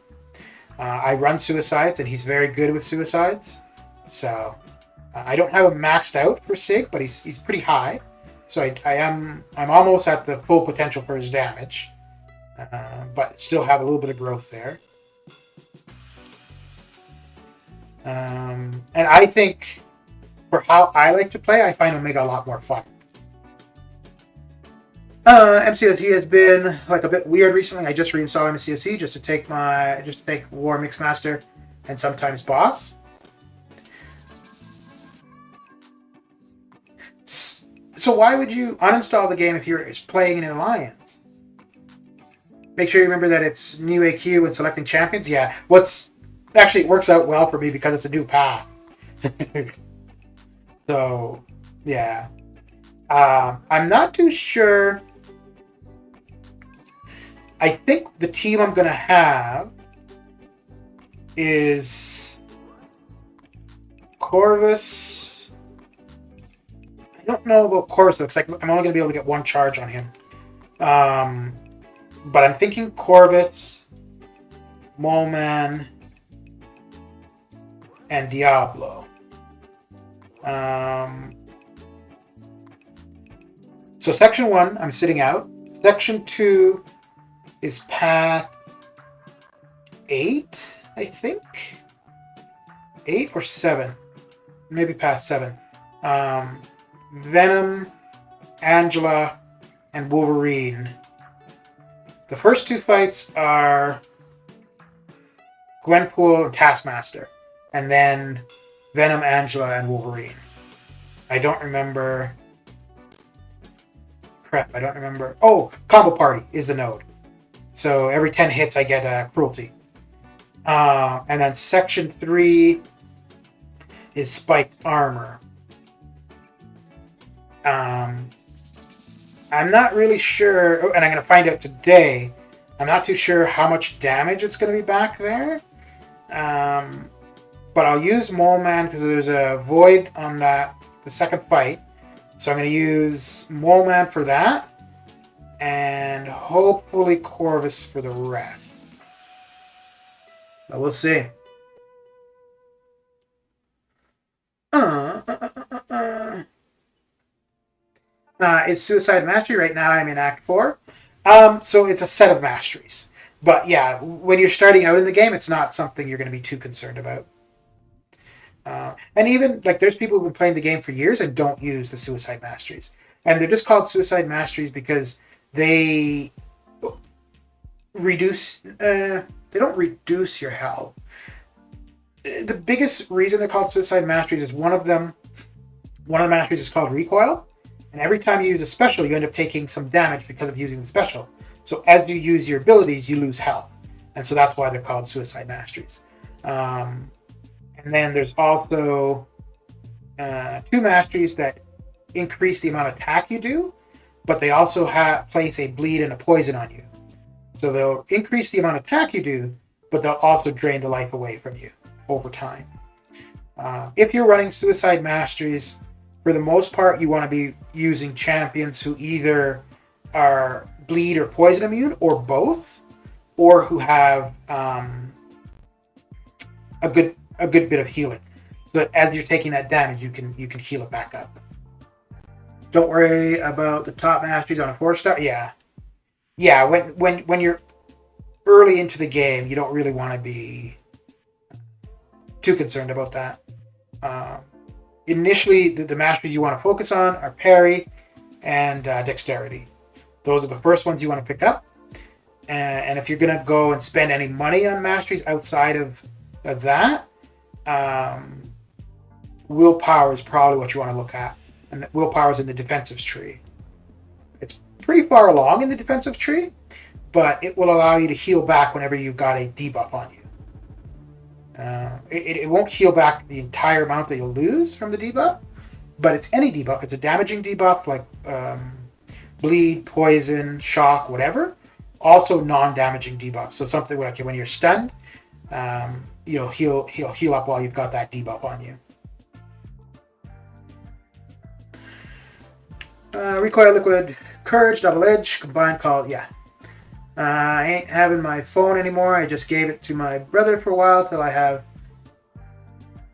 I run suicides, and he's very good with suicides. So I don't have him maxed out for Sig, but he's pretty high. So I'm almost at the full potential for his damage, but still have a little bit of growth there. And I think for how I like to play, I find Omega a lot more fun. MCOC has been like a bit weird recently. I just reinstalled MCOC just to take War Mixmaster and sometimes Boss. So why would you uninstall the game if you're playing in an alliance? Make sure you remember that it's new AQ and selecting champions. Yeah, it works out well for me because it's a new path. So yeah, I'm not too sure. I think the team I'm going to have is Corvus. I don't know about Corvus. It looks like I'm only going to be able to get one charge on him. But I'm thinking Corvus, Moleman, and Diablo. So Section 1, I'm sitting out. Section 2... is path 8, I think? 8 or 7? Maybe path 7. Venom, Angela, and Wolverine. The first two fights are Gwenpool and Taskmaster. And then Venom, Angela, and Wolverine. I don't remember... Crap, I don't remember... Oh, Combo Party is the node. So every 10 hits, I get cruelty. And then section 3 is spiked armor. I'm not really sure, and I'm going to find out today. I'm not too sure how much damage it's going to be back there. But I'll use Mole Man because there's a void on the second fight. So I'm going to use Mole Man for that. And hopefully Corvus for the rest. But we'll see. It's Suicide Mastery. Right now I'm in Act 4. So it's a set of masteries. But yeah, when you're starting out in the game, it's not something you're going to be too concerned about. And even, like, there's people who've been playing the game for years and don't use the Suicide Masteries. And they're just called Suicide Masteries because they reduce... they don't reduce your health. The biggest reason they're called Suicide Masteries is one of the masteries is called Recoil. And every time you use a special, you end up taking some damage because of using the special. So as you use your abilities, you lose health. And so that's why they're called Suicide Masteries. And then there's also 2 masteries that increase the amount of attack you do, but they also place a bleed and a poison on you. So they'll increase the amount of attack you do, but they'll also drain the life away from you over time. If you're running Suicide Masteries, for the most part, you want to be using champions who either are bleed or poison immune, or both, or who have a good bit of healing, so that as you're taking that damage, you can heal it back up. Don't worry about the top masteries on a 4-star. Yeah. When you're early into the game, you don't really want to be too concerned about that. Initially, the masteries you want to focus on are parry and dexterity. Those are the first ones you want to pick up. And if you're going to go and spend any money on masteries outside of that, willpower is probably what you want to look at. And willpower is in the defensive tree. It's pretty far along in the defensive tree, but it will allow you to heal back whenever you've got a debuff on you. It won't heal back the entire amount that you'll lose from the debuff, but it's any debuff. It's a damaging debuff like bleed, poison, shock, whatever. Also non-damaging debuff. So something like when you're stunned, he'll heal up while you've got that debuff on you. Recoil, liquid, courage, double edge, combined call, yeah. I ain't having my phone anymore. I just gave it to my brother for a while till I have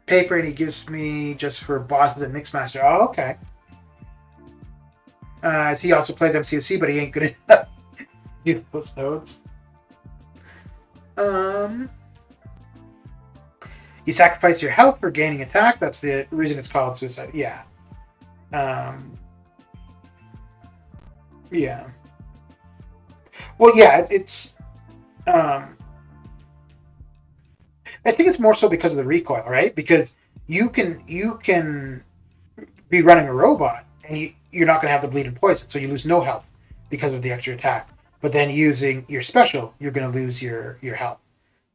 paper, and he gives me just for bosses and Mixmaster. Oh, okay. So he also plays MCOC, but he ain't good enough to do those nodes. You sacrifice your health for gaining attack. That's the reason it's called Suicide. Yeah. Yeah. Well, yeah, it's... I think it's more so because of the recoil, right? Because you can be running a robot, and you're not going to have the bleed and poison, so you lose no health because of the extra attack. But then using your special, you're going to lose your health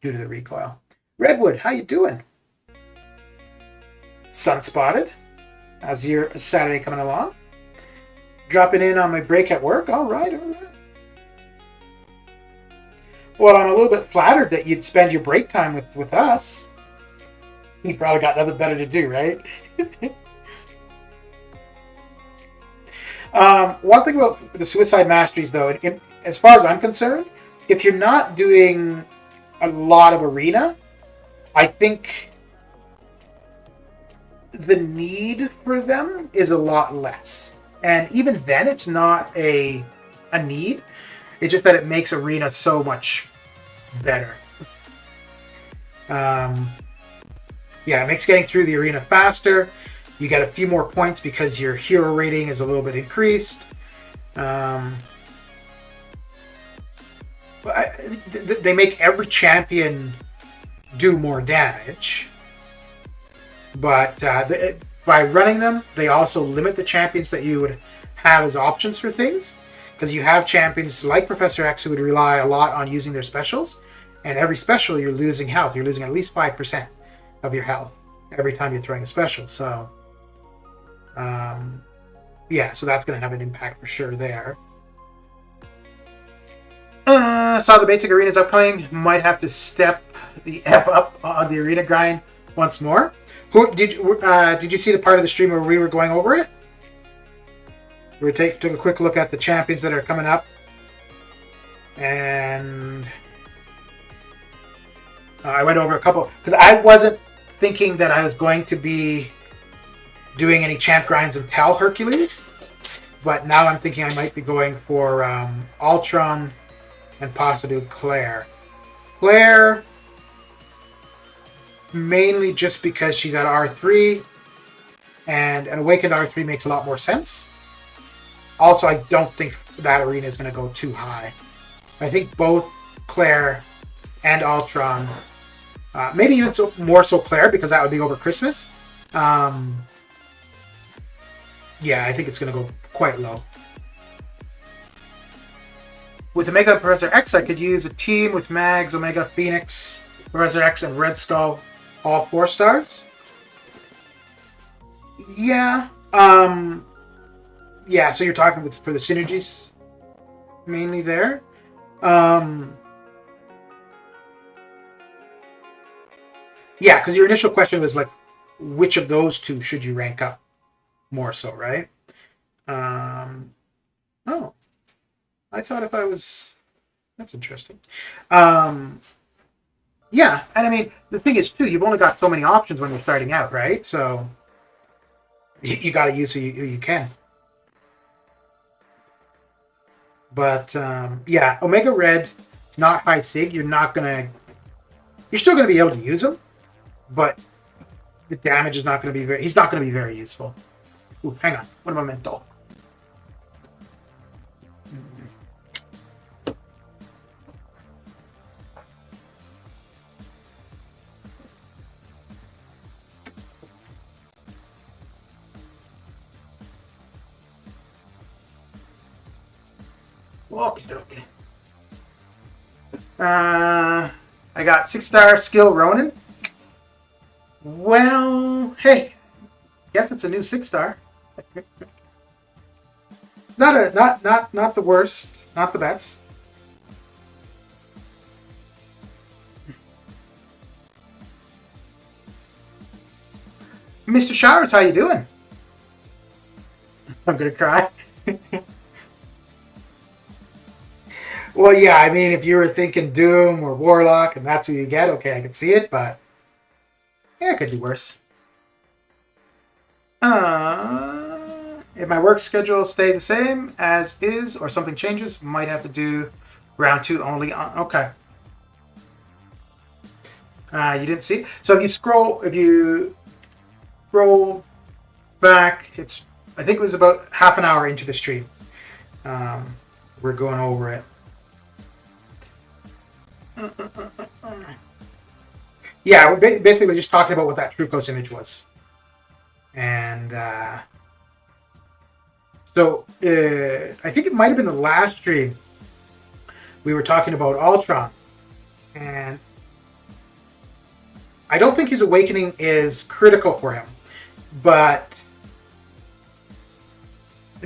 due to the recoil. Redwood, how you doing? Sunspotted. How's your Saturday coming along? Dropping in on my break at work? All right. Well, I'm a little bit flattered that you'd spend your break time with us. You probably got nothing better to do, right? One thing about the Suicide Masteries, though, as far as I'm concerned, if you're not doing a lot of arena, I think the need for them is a lot less. And even then, it's not a need. It's just that it makes arena so much better. Yeah, it makes getting through the arena faster. You get a few more points because your hero rating is a little bit increased. They make every champion do more damage. But by running them, they also limit the champions that you would have as options for things. because you have champions like Professor X who would rely a lot on using their specials, and every special you're losing health. You're losing at least 5% of your health every time you're throwing a special. So, yeah, so that's going to have an impact for sure there. Saw the basic arenas upcoming. Might have to step the F up on the arena grind once more. Did you see the part of the stream where we were going over it? We took a quick look at the champions that are coming up, and I went over a couple because I wasn't thinking that I was going to be doing any champ grinds until Hercules, but now I'm thinking I might be going for Ultron and possibly Claire. Claire, mainly just because she's at R3, and an Awakened R3 makes a lot more sense. Also, I don't think that arena is going to go too high. I think both Claire and Ultron, maybe even more so Claire, because that would be over Christmas. Yeah, I think it's going to go quite low. With Omega Professor X, I could use a team with Mags, Omega, Phoenix, Professor X, and Red Skull, all 4 stars. Yeah. Yeah, so you're talking for the synergies mainly there. Yeah, because your initial question was like, which of those 2 should you rank up more so, right? Oh, I thought if I was... That's interesting. Yeah, and I mean, the thing is, too, you've only got so many options when you're starting out, right? So you got to use who you can. But, yeah, Omega Red, not high Sig, you're still going to be able to use him, but the damage is not going to be he's not going to be very useful. Ooh, hang on. What am I mental? Okay. I got 6-star skill Ronin. Well, hey, guess it's a new 6-star. It's not the worst, not the best. Mr. Showers, how you doing? I'm gonna cry. Well, yeah, I mean, if you were thinking Doom or Warlock and that's who you get, okay, I can see it, but yeah, it could be worse. If my work schedule stays the same as is or something changes, might have to do round 2 only. Okay. You didn't see it? So if you scroll back, I think it was about half an hour into the stream. We're going over it. Yeah, we're basically just talking about what that Trucos image was. And so I think it might have been the last stream we were talking about Ultron. And I don't think his awakening is critical for him. But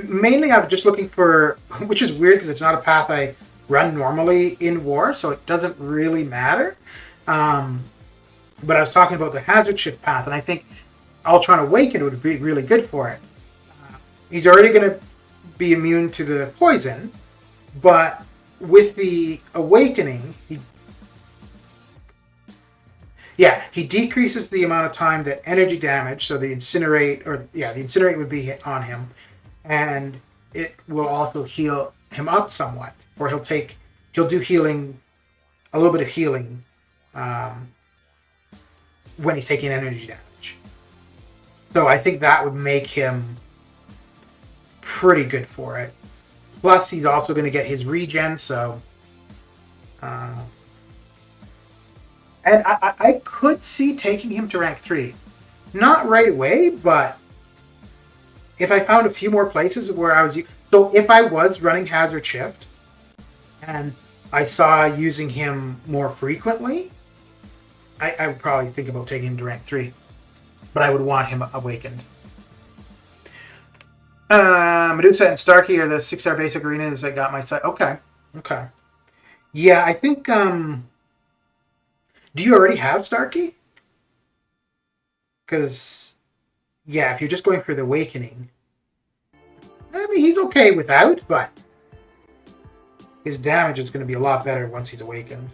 mainly I'm just looking for, which is weird because it's not a path I run normally in war, so it doesn't really matter. But I was talking about the hazard shift path, and I think Ultron Awakened would be really good for it. He's already going to be immune to the poison, but with the Awakening, he decreases the amount of time that energy damage, so the Incinerate would be on him, and it will also heal him up somewhat, or he'll do healing, a little bit of healing when he's taking energy damage. So I think that would make him pretty good for it. Plus, he's also going to get his regen, so... and I could see taking him to rank 3. Not right away, but if I found a few more places where I was... So if I was running Hazard Shift and I saw using him more frequently, I would probably think about taking him to rank 3. But I would want him awakened. Medusa and Starkey are the 6-star basic arenas I got my side. Okay. Yeah, I think... do you already have Starkey? Because, yeah, if you're just going for the awakening... I mean, he's okay without, but... his damage is going to be a lot better once he's awakened.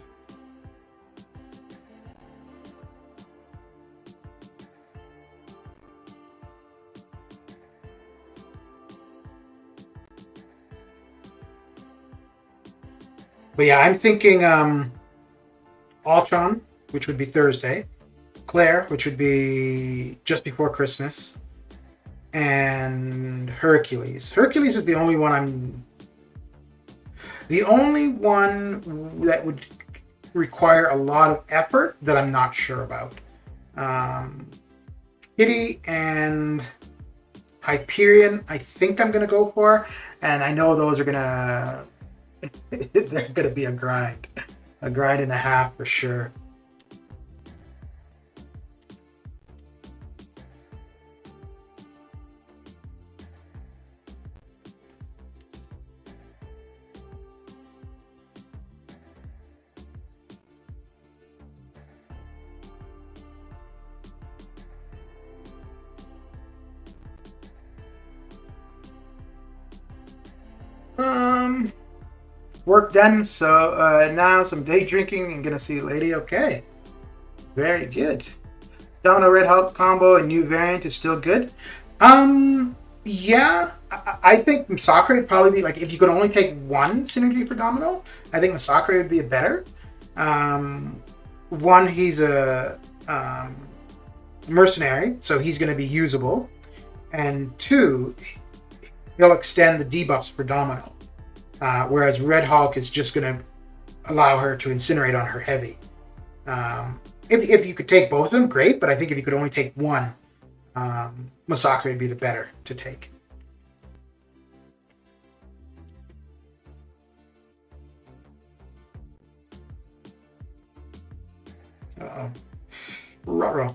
But yeah, I'm thinking Ultron, which would be Thursday, Claire, which would be just before Christmas, and Hercules. Hercules is the only one that would require a lot of effort that I'm not sure about. Kitty and Hyperion, I think I'm going to go for, and I know those are going to... they're going to be a grind and a half for sure. Work done, so now some day drinking and gonna see a lady. Okay, very good. Domino Red Hulk combo and new variant is still good. Yeah, I think Masakre would probably be, like, if you could only take one synergy for Domino, I think Masakre would be a better. One, he's a mercenary, so he's going to be usable, and two, he'll extend the debuffs for Domino. Whereas Red Hulk is just going to allow her to incinerate on her heavy. If you could take both of them, great, but I think if you could only take one, Masakre would be the better to take. Uh-oh. Ruh-roh.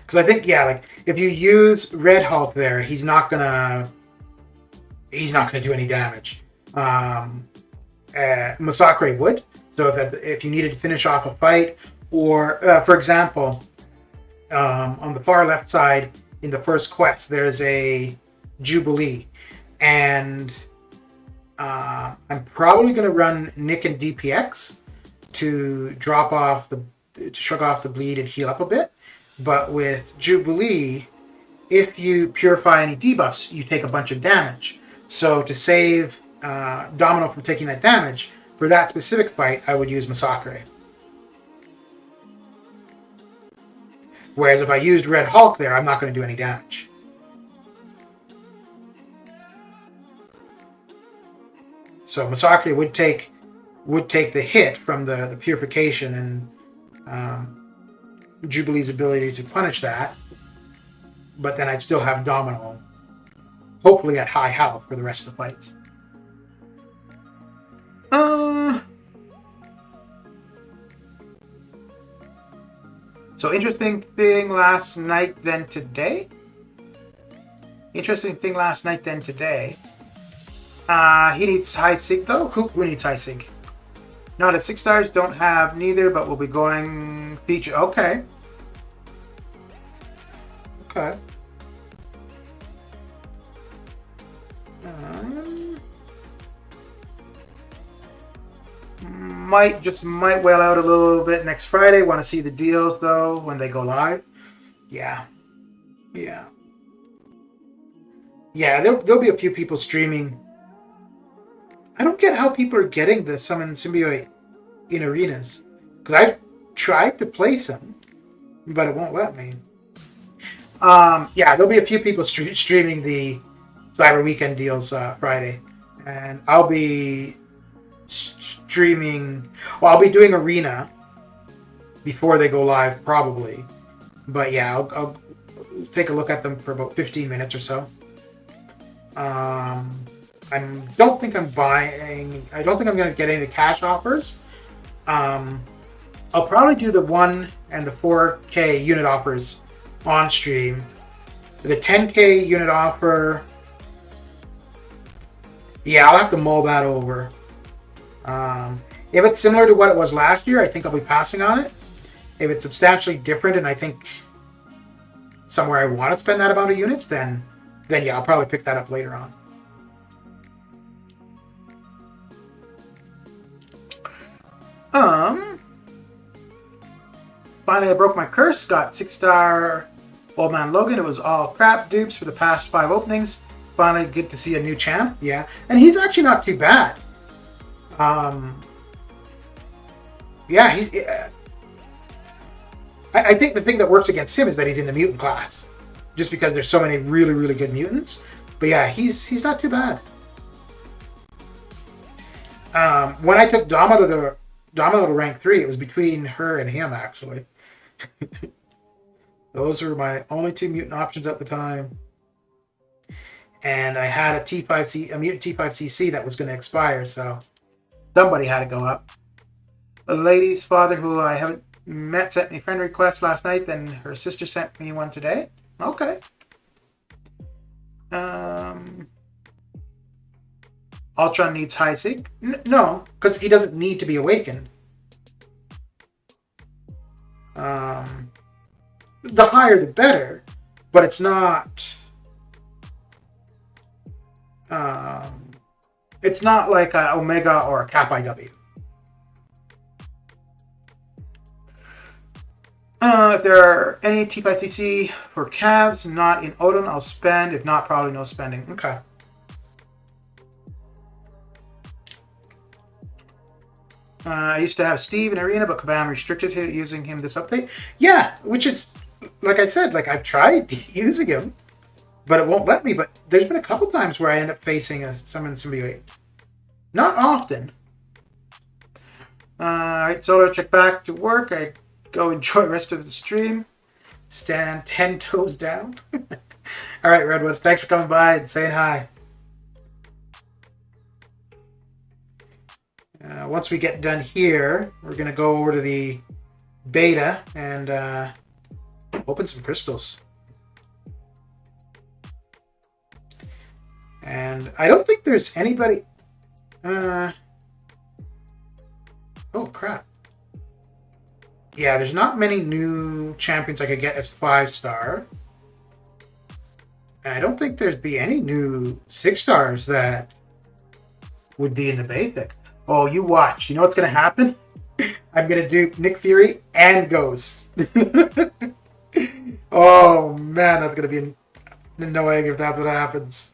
Because I think, yeah, like, if you use Red Hulk there, he's not gonna do any damage. Masakre would. So if you needed to finish off a fight, or for example, on the far left side in the first quest, there's a Jubilee, and I'm probably going to run Nick and DPX to shrug off the bleed and heal up a bit. But with Jubilee, if you purify any debuffs, you take a bunch of damage. So to save Domino from taking that damage, for that specific fight, I would use Masakre. Whereas if I used Red Hulk there, I'm not going to do any damage. So Masakre would take the hit from the purification and Jubilee's ability to punish that, but then I'd still have Domino, hopefully at high health for the rest of the fights. So interesting thing last night then today. He needs high sync though. Who needs high sync? Not at 6 stars. Don't have neither, but we'll be going feature. Okay. Might whale out a little bit next Friday. Want to see the deals though when they go live. Yeah. There'll be a few people streaming. I don't get how people are getting the Summon Symbiote in arenas, because I've tried to place them, but it won't let me. There'll be a few people streaming the Cyber Weekend deals Friday, and I'll be streaming. Well, I'll be doing arena before they go live probably, but yeah, I'll take a look at them for about 15 minutes or so. I don't think I'm buying. I don't think I'm going to get any of the cash offers. I'll probably do the 1 and the 4K unit offers on stream. The 10K unit offer, yeah, I'll have to mull that over. If it's similar to what it was last year, I think I'll be passing on it. If it's substantially different and I think somewhere I want to spend that amount of units, then yeah, I'll probably pick that up later on. Finally, I broke my curse. Got 6-star Old Man Logan. It was all crap dupes for the past 5 openings. Finally, good to see a new champ. Yeah, and he's actually not too bad. Yeah, he's. I think the thing that works against him is that he's in the mutant class, just because there's so many really, really good mutants. But yeah, he's not too bad. When I took Domino to rank 3, it was between her and him, actually. Those were my only 2 mutant options at the time. And I had a mutant T5CC that was going to expire, so somebody had to go up. A lady's father who I haven't met sent me friend requests last night, then her sister sent me one today. Okay. Ultron needs high sig? No, because he doesn't need to be awakened. The higher the better, but it's not. It's not like a Omega or a Cap IW. If there are any T5CC for Cavs not in Odin, I'll spend. If not, probably no spending. Okay. I used to have Steve in Arena, but Kabam restricted using him this update. Yeah, which is, like I said, like I've tried using him, but it won't let me. But there's been a couple times where I end up facing a summon symbiote. Not often. Alright, Solo, check back to work. I go enjoy the rest of the stream. Stand 10 toes down. Alright, Redwood, thanks for coming by and saying hi. Once we get done here, we're going to go over to the beta and open some crystals. And I don't think there's anybody... oh, crap. Yeah, there's not many new champions I could get as 5-star. And I don't think there'd be any new 6-stars that would be in the basic. Oh, you watch. You know what's going to happen? I'm going to do Nick Fury and Ghost. Oh, man, that's going to be annoying if that's what happens.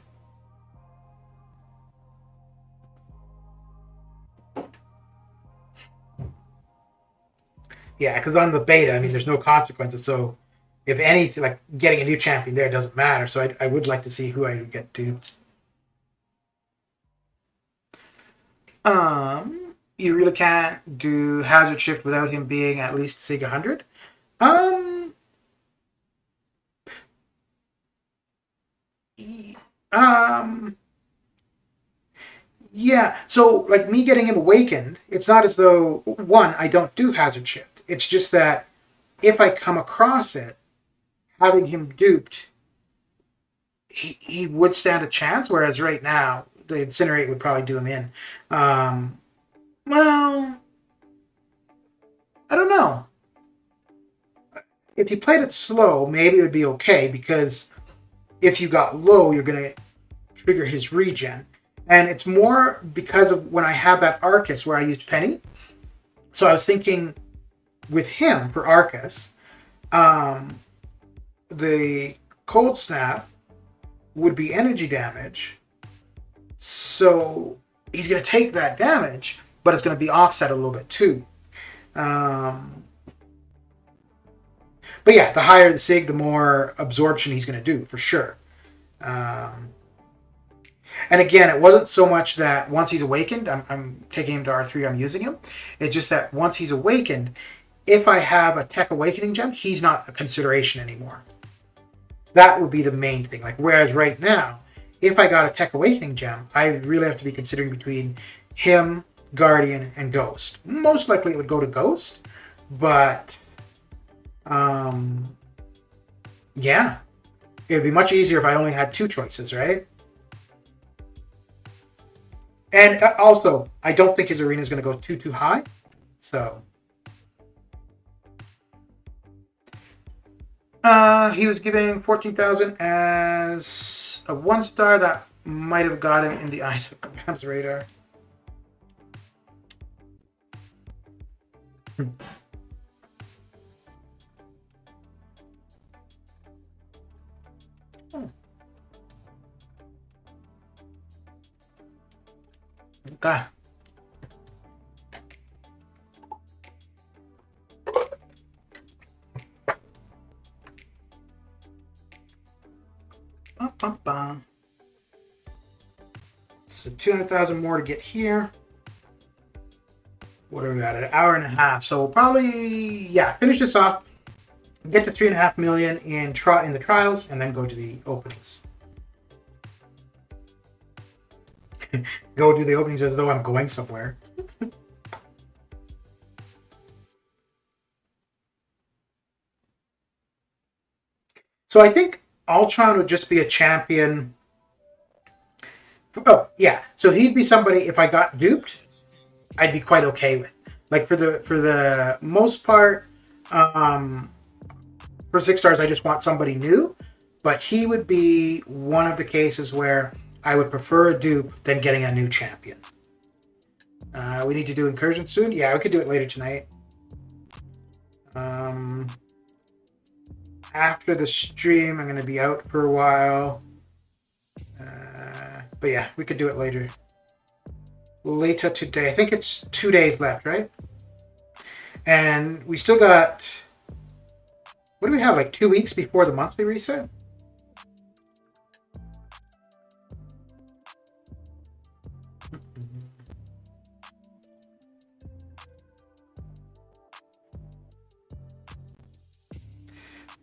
Yeah, because on the beta, I mean, there's no consequences. So, if anything, like getting a new champion there doesn't matter. So, I would like to see who I would get to. You really can't do Hazard Shift without him being at least Sig 100. Yeah. So, like me getting him awakened, it's not as though, one, I don't do Hazard Shift. It's just that if I come across it, having him duped, he would stand a chance. Whereas right now, the Incinerate would probably do him in. Well, I don't know. If you played it slow, maybe it would be okay, because if you got low, you're going to trigger his regen. And it's more because of when I had that Arcus where I used Penny. So I was thinking with him for Arcus, the Cold Snap would be energy damage. So he's going to take that damage, but it's going to be offset a little bit too. But yeah, the higher the Sig, the more absorption he's going to do, for sure. And again, it wasn't so much that once he's awakened, I'm taking him to R3, I'm using him. It's just that once he's awakened, if I have a Tech Awakening gem, he's not a consideration anymore. That would be the main thing. Like, whereas right now, if I got a Tech Awakening gem, I really have to be considering between him, Guardian, and Ghost. Most likely it would go to Ghost, but yeah, it would be much easier if I only had two choices, right? And also, I don't think his arena is going to go too high, so. He was giving 14,000 as a 1-star that might have got him in the eyes of Kabam's radar. Okay. So 200,000 more to get here. What are we at? An hour and a half. So we'll probably, yeah, finish this off, get to 3.5 million in the trials, and then go to the openings. Go do the openings as though I'm going somewhere. So I think Ultron would just be a champion. Oh, yeah. So he'd be somebody, if I got duped, I'd be quite okay with. Like, for the most part, for 6 stars, I just want somebody new. But he would be one of the cases where I would prefer a dupe than getting a new champion. We need to do incursion soon. Yeah, we could do it later tonight. After the stream, I'm going to be out for a while. But yeah, we could do it later. Later today. I think it's 2 days left, right? And we still got... What do we have, like 2 weeks before the monthly reset?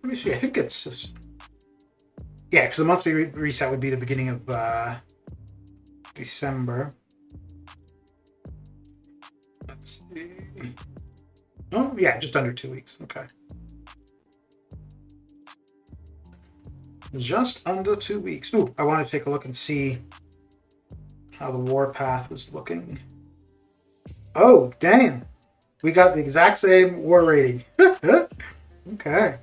Let me see. I think it's just... Yeah, because the monthly reset would be the beginning of December. Let's see. Oh, yeah, just under 2 weeks. Okay. Just under 2 weeks. Ooh, I want to take a look and see how the warpath was looking. Oh, damn. We got the exact same war rating. Okay.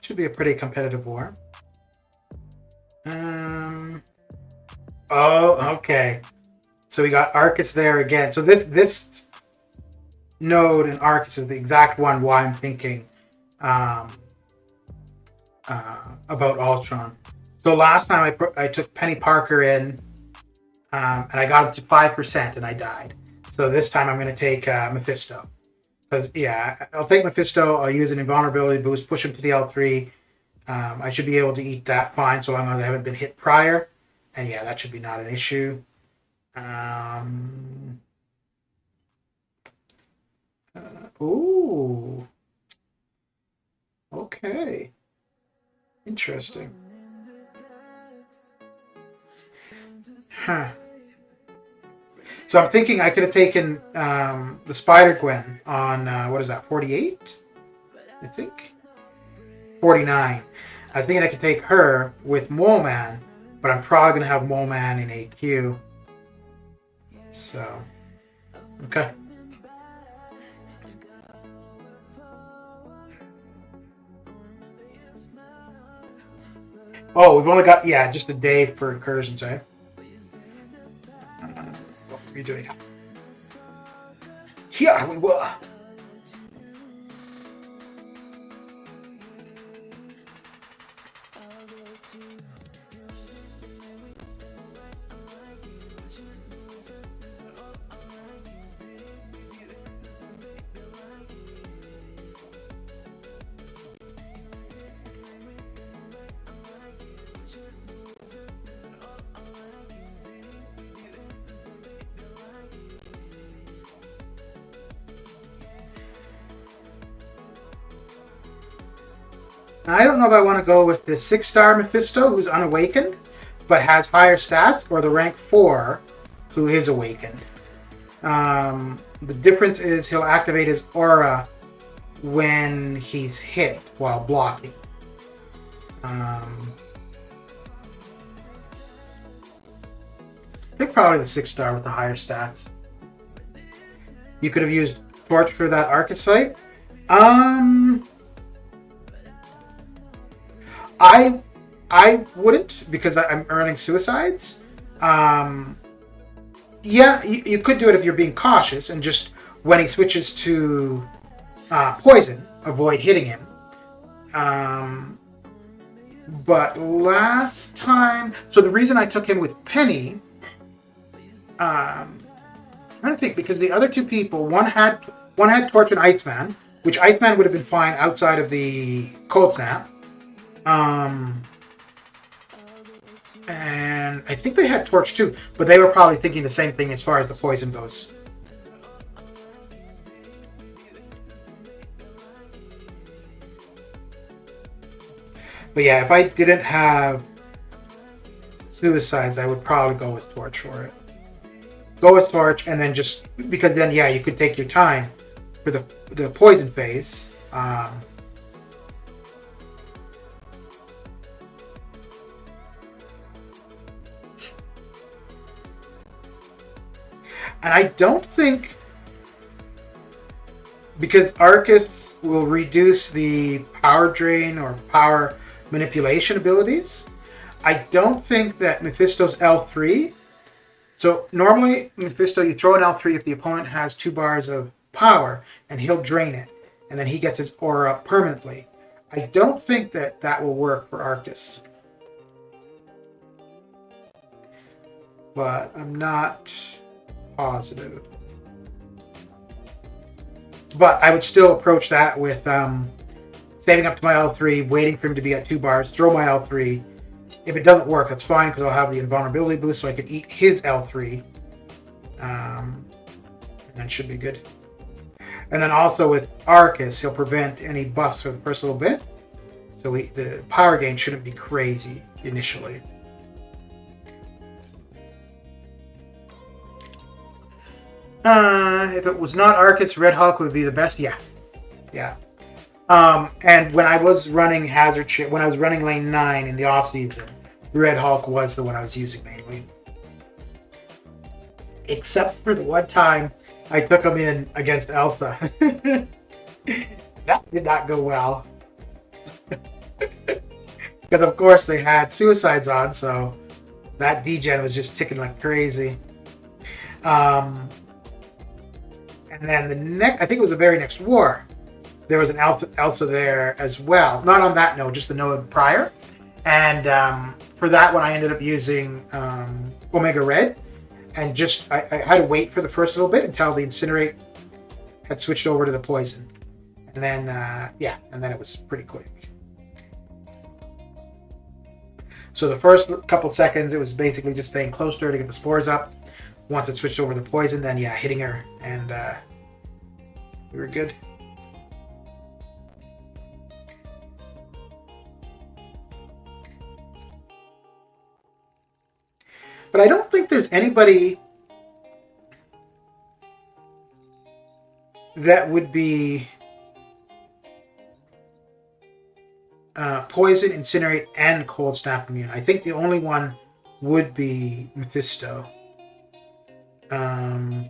Should be a pretty competitive war. Oh, okay. So we got Arcus there again. So this node in Arcus is the exact one why I'm thinking about Ultron. So last time I took Penny Parker in, and I got up to 5% and I died. So this time I'm going to take Mephisto. Because, yeah, I'll take Mephisto, I'll use an invulnerability boost, push him to the L3. I should be able to eat that fine so long as I haven't been hit prior. And yeah, that should be not an issue. Ooh. Okay. Interesting. Huh. So I'm thinking I could have taken the Spider-Gwen on, what is that, 48? I think? 49. I was thinking I could take her with Mole Man, but I'm probably going to have Mole Man in AQ. So, okay. Oh, we've only got, yeah, just a day for incursions, eh? What are you doing? Here we were. Now, I don't know if I want to go with the 6-star Mephisto, who's unawakened, but has higher stats, or the rank 4, who is awakened. The difference is he'll activate his aura when he's hit while blocking. I think probably the 6-star with the higher stats. You could have used Torch for that Archetype. I wouldn't, because I'm earning suicides. Yeah, you could do it if you're being cautious and just when he switches to poison, avoid hitting him. But last time, so the reason I took him with Penny, I'm trying to think, because the other two people, one had Torch and Iceman, which Iceman would have been fine outside of the Cold Snap. And I think they had Torch too, but they were probably thinking the same thing as far as the poison goes. But yeah, if I didn't have suicides, I would probably go with Torch for it. Go with Torch, and then just because then, yeah, you could take your time for the poison phase. And I don't think, because Arcus will reduce the power drain or power manipulation abilities, I don't think that Mephisto's L3. So normally, Mephisto, you throw an L3 if the opponent has 2 bars of power, and he'll drain it, and then he gets his aura up permanently. I don't think that will work for Arcus. But I'm not positive. But I would still approach that with saving up to my L3, waiting for him to be at 2 bars, throw my L3. If it doesn't work, that's fine, because I'll have the invulnerability boost, so I could eat his L3. And that should be good. And then also with Arcus, he'll prevent any buffs for the first little bit. So the power gain shouldn't be crazy initially. If it was not Arcus, Red Hulk would be the best. Yeah. And when I was running Hazard Ship, when I was running lane 9 in the off season, Red Hulk was the one I was using mainly. Except for the one time I took him in against Elsa. That did not go well. Because of course they had suicides on, so that degen was just ticking like crazy. And then I think it was the very next war, there was an Elsa there as well. Not on that node, just the node prior. And for that one, I ended up using Omega Red. And just, I had to wait for the first little bit until the Incinerate had switched over to the Poison. And then, yeah, and then it was pretty quick. So the first couple seconds, it was basically just staying close to her to get the spores up. Once it switched over to the Poison, then, yeah, hitting her. And we were good. But I don't think there's anybody that would be Poison, Incinerate, and Cold Snap immune. I think the only one would be Mephisto. You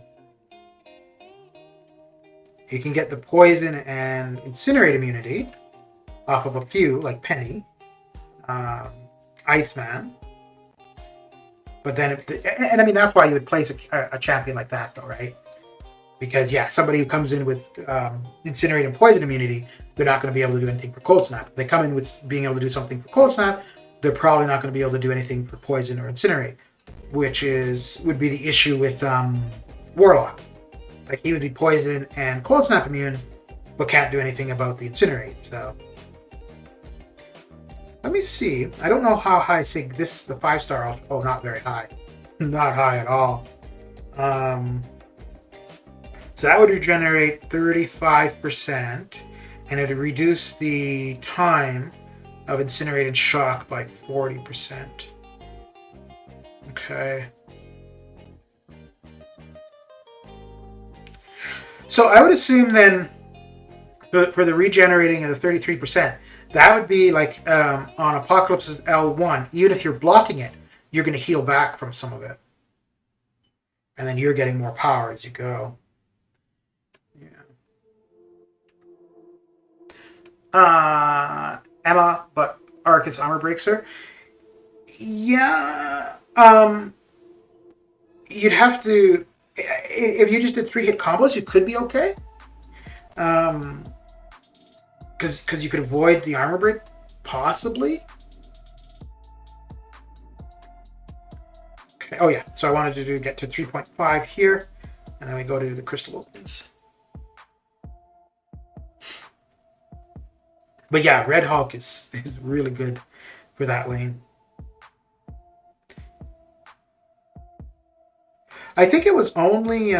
can get the Poison and Incinerate immunity off of a few, like Penny, Iceman. But then, and I mean, that's why you would place a champion like that, though, right? Because, yeah, somebody who comes in with Incinerate and Poison immunity, they're not going to be able to do anything for Cold Snap. If they come in with being able to do something for Cold Snap, they're probably not going to be able to do anything for Poison or Incinerate, which would be the issue with Warlock. Like, he would be Poison and Cold Snap immune, but can't do anything about the Incinerate, so... Let me see. I don't know how high Sig this the 5-star. Oh, not very high. Not high at all. So that would regenerate 35%. and it'd reduce the time of incinerated shock by 40%. Okay. So I would assume then for the regenerating of the 33%, that would be like on Apocalypse's L1, even if you're blocking it, you're going to heal back from some of it. And then you're getting more power as you go. Yeah. Emma, but Arcus armor breaks her. Yeah. You'd have to... If you just did 3-hit combos, you could be okay. Because you could avoid the armor break, possibly. Okay. Oh yeah. So I wanted to get to 3.5 here, and then we go to the crystal opens. But yeah, Red Hulk is really good for that lane. I think it was only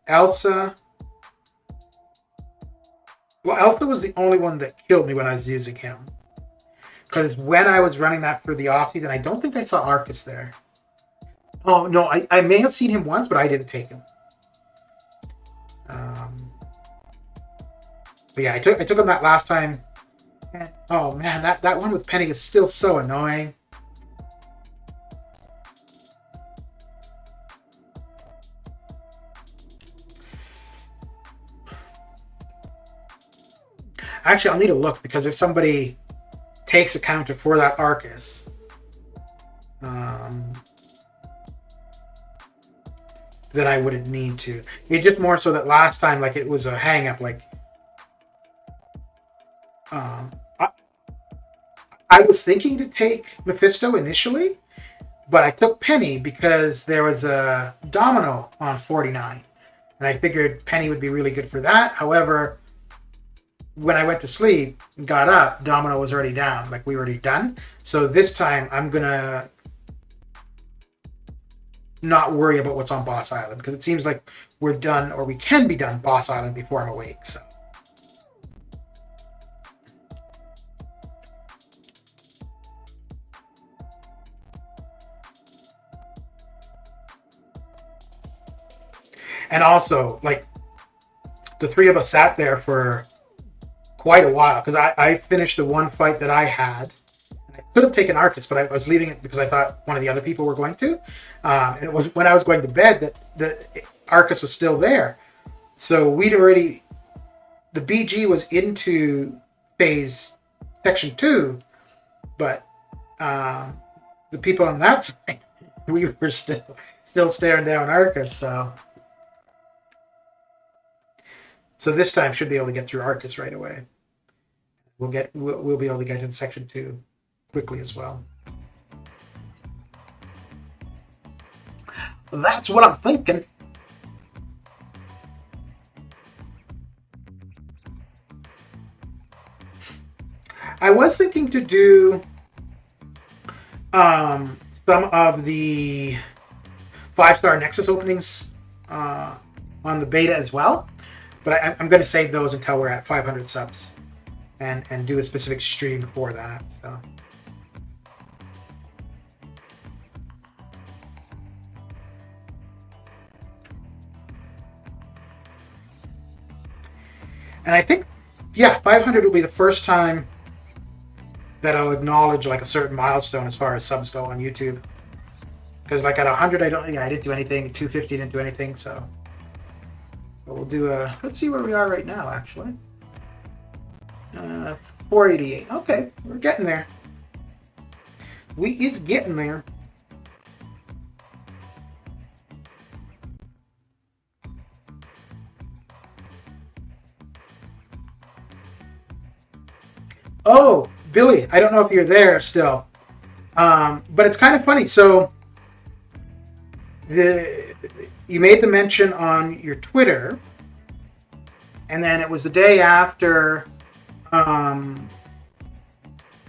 Elsa. Well, Elsa was the only one that killed me when I was using him. Because when I was running that for the off-season, I don't think I saw Arcus there. Oh, no, I may have seen him once, but I didn't take him. But yeah, I took him that last time. And, oh man, that one with Penny is still so annoying. Actually, I'll need to look, because if somebody takes a counter for that Arcus, then I wouldn't need to. It's just more so that last time, like, it was a hang-up, like, I was thinking to take Mephisto initially, but I took Penny because there was a Domino on 49, and I figured Penny would be really good for that. However, when I went to sleep and got up, Domino was already down, like we were already done. So this time I'm gonna not worry about what's on Boss Island, because it seems like we're done, or we can be done Boss Island before I'm awake. So and also, like, the three of us sat there for quite a while, because I finished the one fight that I had. I could have taken Arcus, but I was leaving it because I thought one of the other people were going to. And it was when I was going to bed that the Arcus was still there. So we'd already... The BG was into phase section 2, but the people on that side, we were still staring down Arcus, So this time should be able to get through Arcus right away. We'll be able to get into section 2 quickly as well. That's what I'm thinking. I was thinking to do some of the 5-star Nexus openings on the beta as well. But I'm going to save those until we're at 500 subs and do a specific stream for that. So. And I think, yeah, 500 will be the first time that I'll acknowledge like a certain milestone as far as subs go on YouTube. Because like at 100, I didn't do anything. 250 didn't do anything, so. We'll do a... Let's see where we are right now, actually. 488. Okay, we're getting there. We is getting there. Oh, Billy, I don't know if you're there still. But it's kind of funny. So, you made the mention on your Twitter, and then it was the day after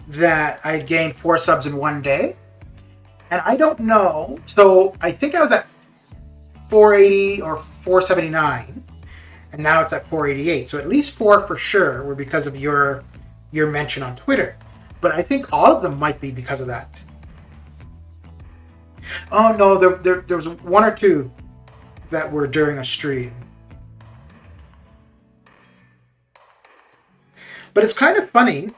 that I gained 4 subs in one day. And I don't know. So I think I was at 480 or 479. and now it's at 488. So at least 4 for sure were because of your mention on Twitter. But I think all of them might be because of that. Oh no, there was 1 or 2 that were during a stream. But it's kind of funny,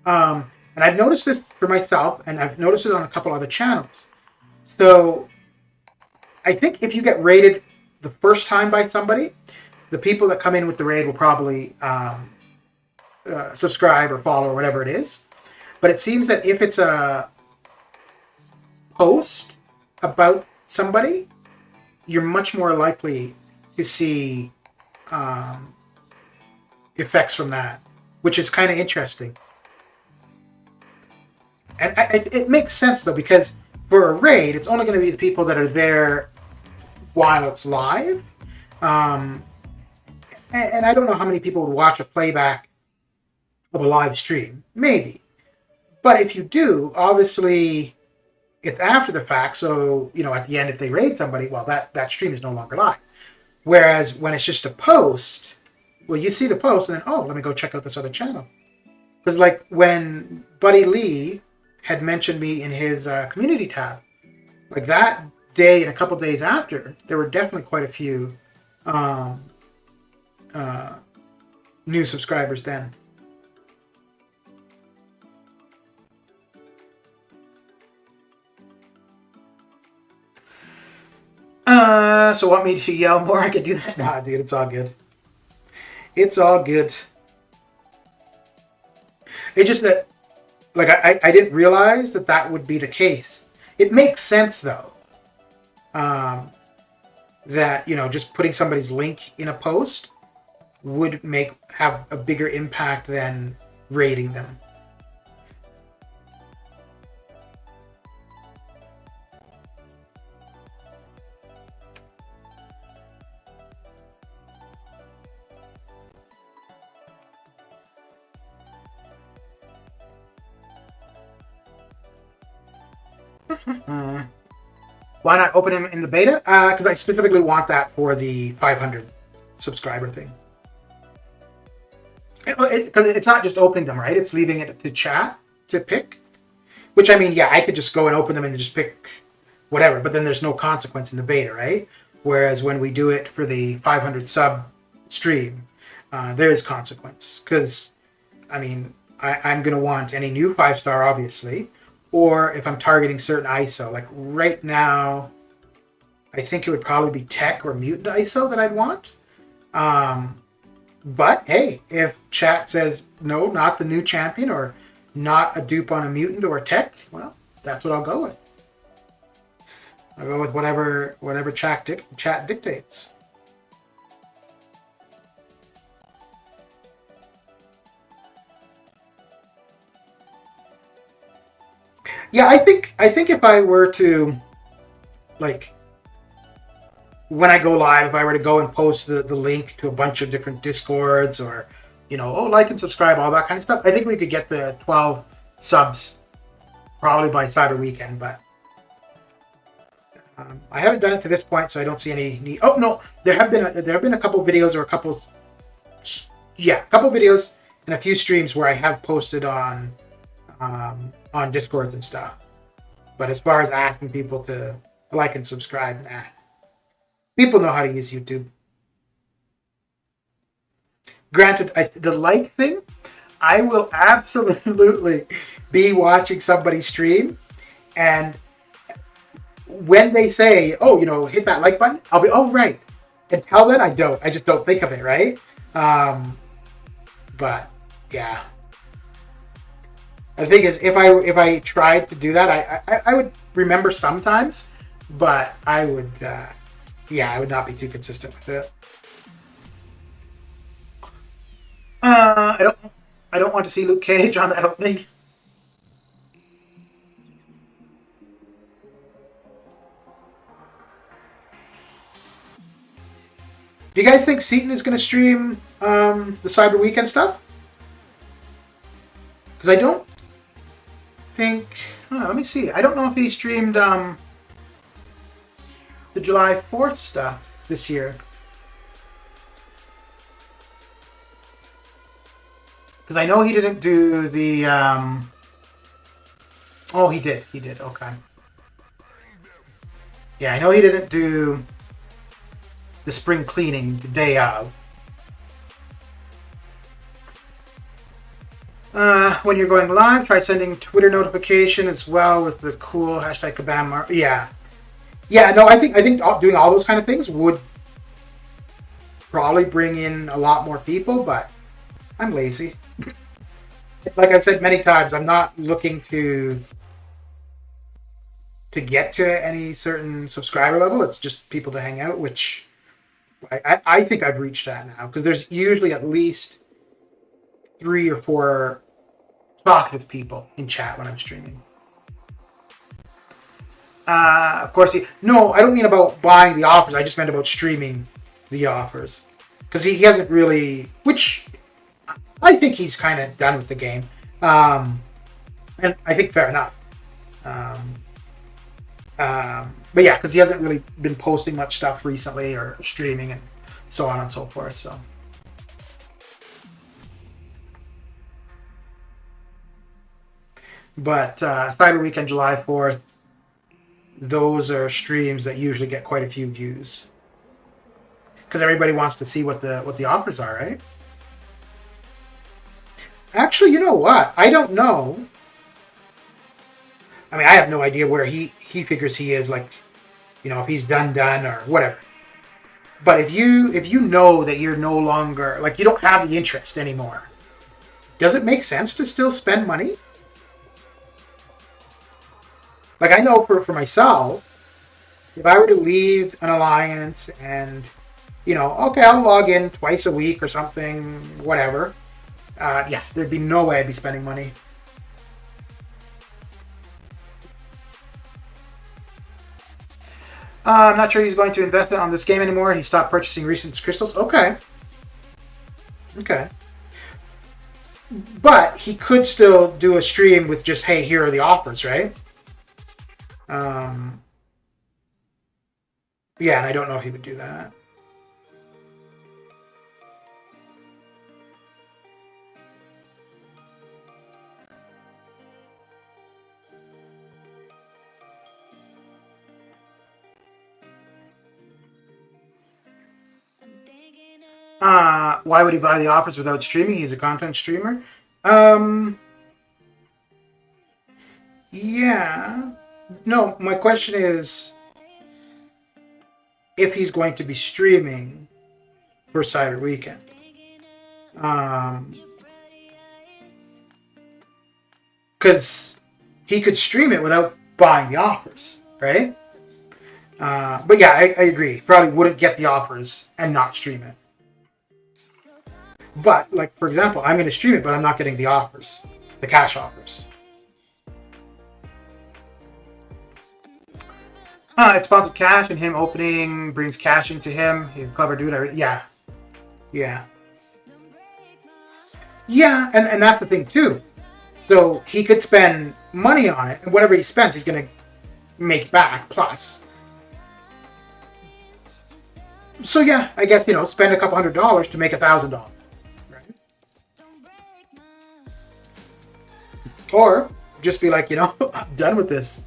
and I've noticed this for myself, and I've noticed it on a couple other channels. So I think if you get raided the first time by somebody, the people that come in with the raid will probably subscribe or follow or whatever it is. But it seems that if it's a post about somebody, you're much more likely to see effects from that, which is kind of interesting. And it makes sense though, because for a raid, it's only going to be the people that are there while it's live. And I don't know how many people would watch a playback of a live stream. Maybe. But if you do, obviously it's after the fact. So, at the end, if they raid somebody, well, that stream is no longer live. Whereas when it's just a post, well, you see the post and then, oh, let me go check out this other channel. Because like when Buddy Lee had mentioned me in his community tab, like that day and a couple days after, there were definitely quite a few new subscribers then. So want me to yell more? I could do that. Nah, dude, it's all good. It's all good. It's just that, like, I didn't realize that would be the case. It makes sense, though, that, just putting somebody's link in a post would have a bigger impact than rating them. Why not open him in the beta? Because I specifically want that for the 500 subscriber thing. Because it's not just opening them, right? It's leaving it to chat to pick. Which, I mean, yeah, I could just go and open them and just pick whatever. But then there's no consequence in the beta, right? Whereas when we do it for the 500 sub stream, there is consequence. Because, I mean, I'm going to want any new 5-star, obviously. Or if I'm targeting certain ISO, like right now, I think it would probably be tech or mutant ISO that I'd want. But hey, if chat says no, not the new champion or not a dupe on a mutant or a tech, well, that's what I'll go with. I'll go with whatever chat dictates. Yeah, I think if I were to, like, when I go live, if I were to go and post the link to a bunch of different Discords or, like and subscribe, all that kind of stuff, I think we could get the 12 subs probably by Cyber Weekend, but I haven't done it to this point, so I don't see any need. Oh, no, there have been a couple videos or a couple videos and a few streams where I have posted on Discords and stuff. But as far as asking people to like and subscribe, nah. People know how to use YouTube. Granted, the like thing, I will absolutely be watching somebody stream, and when they say, oh, hit that like button, I'll be, oh, right. Until then, I just don't think of it, right? But, yeah. The thing is, if I tried to do that, I would remember sometimes, but I would not be too consistent with it. I don't want to see Luke Cage on that opening. Do you guys think Seaton is going to stream the Cyber Weekend stuff? Because I don't think... let me see. I don't know if he streamed the July 4th stuff this year. Because I know he didn't do the... Oh, he did. He did. Okay. Yeah, I know he didn't do the spring cleaning the day of. When you're going live, try sending Twitter notification as well with the cool hashtag Kabam. Yeah. Yeah, no, I think doing all those kind of things would probably bring in a lot more people, but I'm lazy. Like I've said many times, I'm not looking to get to any certain subscriber level. It's just people to hang out, which I think I've reached that now, because there's usually at least 3 or 4 talkative people in chat when I'm streaming. Of course, no, I don't mean about buying the offers. I just meant about streaming the offers, because he hasn't really, which I think he's kind of done with the game, and I think fair enough. But yeah, because he hasn't really been posting much stuff recently or streaming and so on and so forth. So. But Cyber Weekend, July 4th, those are streams that usually get quite a few views. Because everybody wants to see what the offers are, right? Actually, you know what? I don't know. I mean, I have no idea where he figures he is, like, you know, if he's done or whatever. But if you know that you're no longer, like, you don't have the interest anymore, does it make sense to still spend money? Like, I know for myself, if I were to leave an alliance and, you know, okay, I'll log in twice a week or something, whatever. Yeah, there'd be no way I'd be spending money. I'm not sure he's going to invest on this game anymore. He stopped purchasing recent crystals. Okay. Okay. But he could still do a stream with just, hey, here are the offers, right? Yeah, and I don't know if he would do that. Why would he buy the offers without streaming? He's a content streamer. Yeah. No, my question is if he's going to be streaming for Cyber Weekend. Because he could stream it without buying the offers, right? But yeah, I agree. Probably wouldn't get the offers and not stream it. But, like, for example, I'm going to stream it, but I'm not getting the offers, the cash offers. It's sponsored cash, and him opening brings cash into him. He's a clever dude. Yeah. Yeah. Yeah, and that's the thing, too. So he could spend money on it, and whatever he spends, he's going to make back, plus. So yeah, I guess, you know, spend a couple $100 to make $1,000. Or just be like, you know, I'm done with this.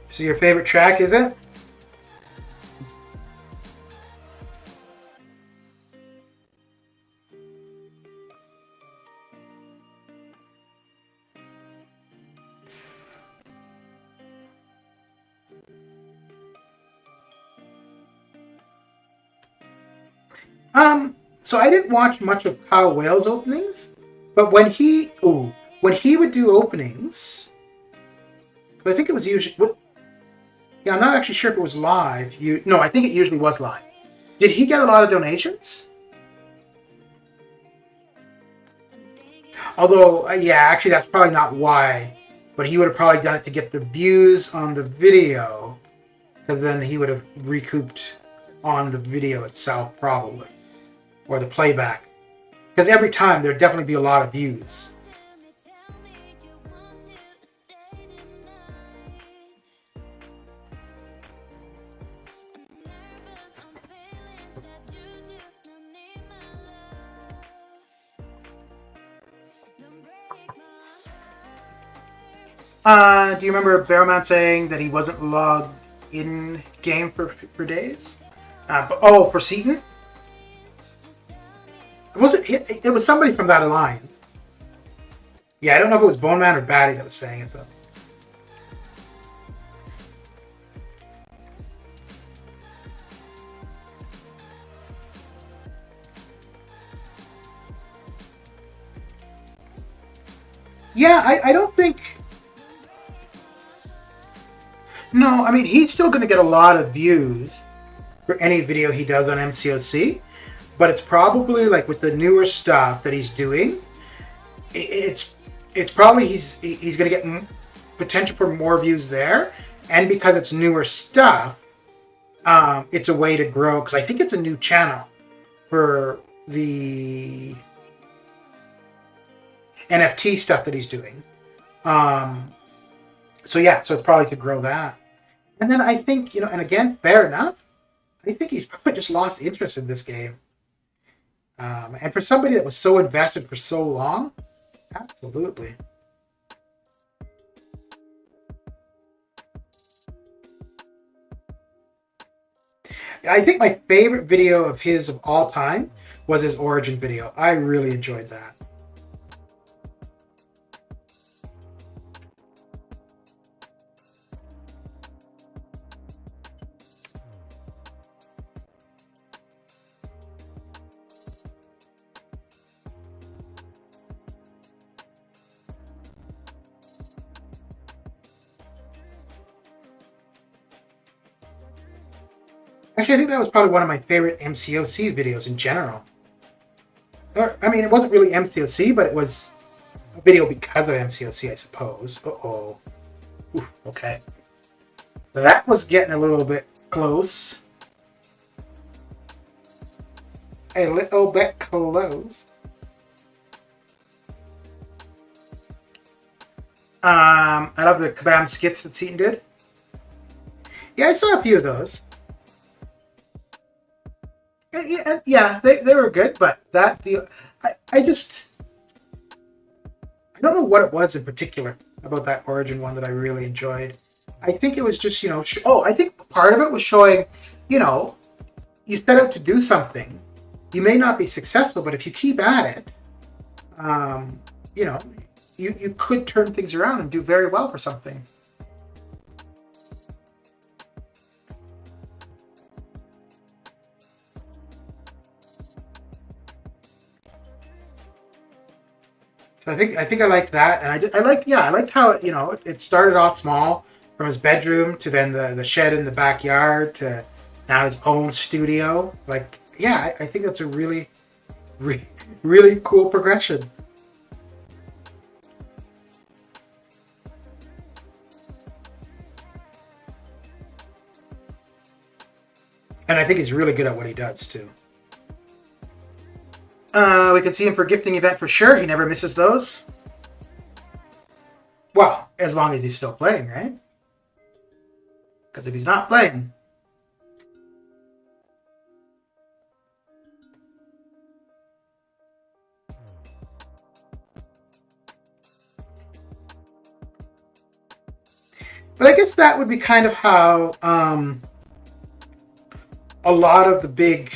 So your favorite track, is it? So I didn't watch much of Kyle Whale's openings, but when he would do openings, I think it was usually, yeah, I'm not actually sure if it was live. No, I think it usually was live. Did he get a lot of donations? Although, yeah, actually that's probably not why, but he would have probably done it to get the views on the video, because then he would have recouped on the video itself, probably. Or the playback. Because every time there'd definitely be a lot of views. Do you remember Barrowman saying that he wasn't logged in game for days? For Seaton? It was somebody from that alliance. Yeah, I don't know if it was Bone Man or Batty that was saying it though. Yeah, I don't think. No, I mean he's still going to get a lot of views for any video he does on MCOC, but it's probably like with the newer stuff that he's doing, it's probably he's going to get potential for more views there, and because it's newer stuff, it's a way to grow. Because I think it's a new channel for the NFT stuff that he's doing. So it's probably to grow that. And then I think, and again, fair enough. I think he's probably just lost interest in this game. And for somebody that was so invested for so long, absolutely. I think my favorite video of his of all time was his Origin video. I really enjoyed that. Actually, I think that was probably one of my favorite MCOC videos in general. I mean, it wasn't really MCOC, but it was a video because of MCOC, I suppose. Uh-oh. Oof, okay. That was getting a little bit close. A little bit close. I love the Kabam skits that Seaton did. Yeah, I saw a few of those. Yeah, they were good, but I don't know what it was in particular about that Origin one that I really enjoyed. I think it was just, I think part of it was showing, you set out to do something. You may not be successful, but if you keep at it, you could turn things around and do very well for something. So I think I liked that, and I liked how it started off small from his bedroom to then the shed in the backyard to now his own studio. Like, yeah, I think that's a really, really cool progression. And I think he's really good at what he does too. We can see him for gifting event for sure. He never misses those. Well, as long as he's still playing, right? Because if he's not playing... But I guess that would be kind of how a lot of the big...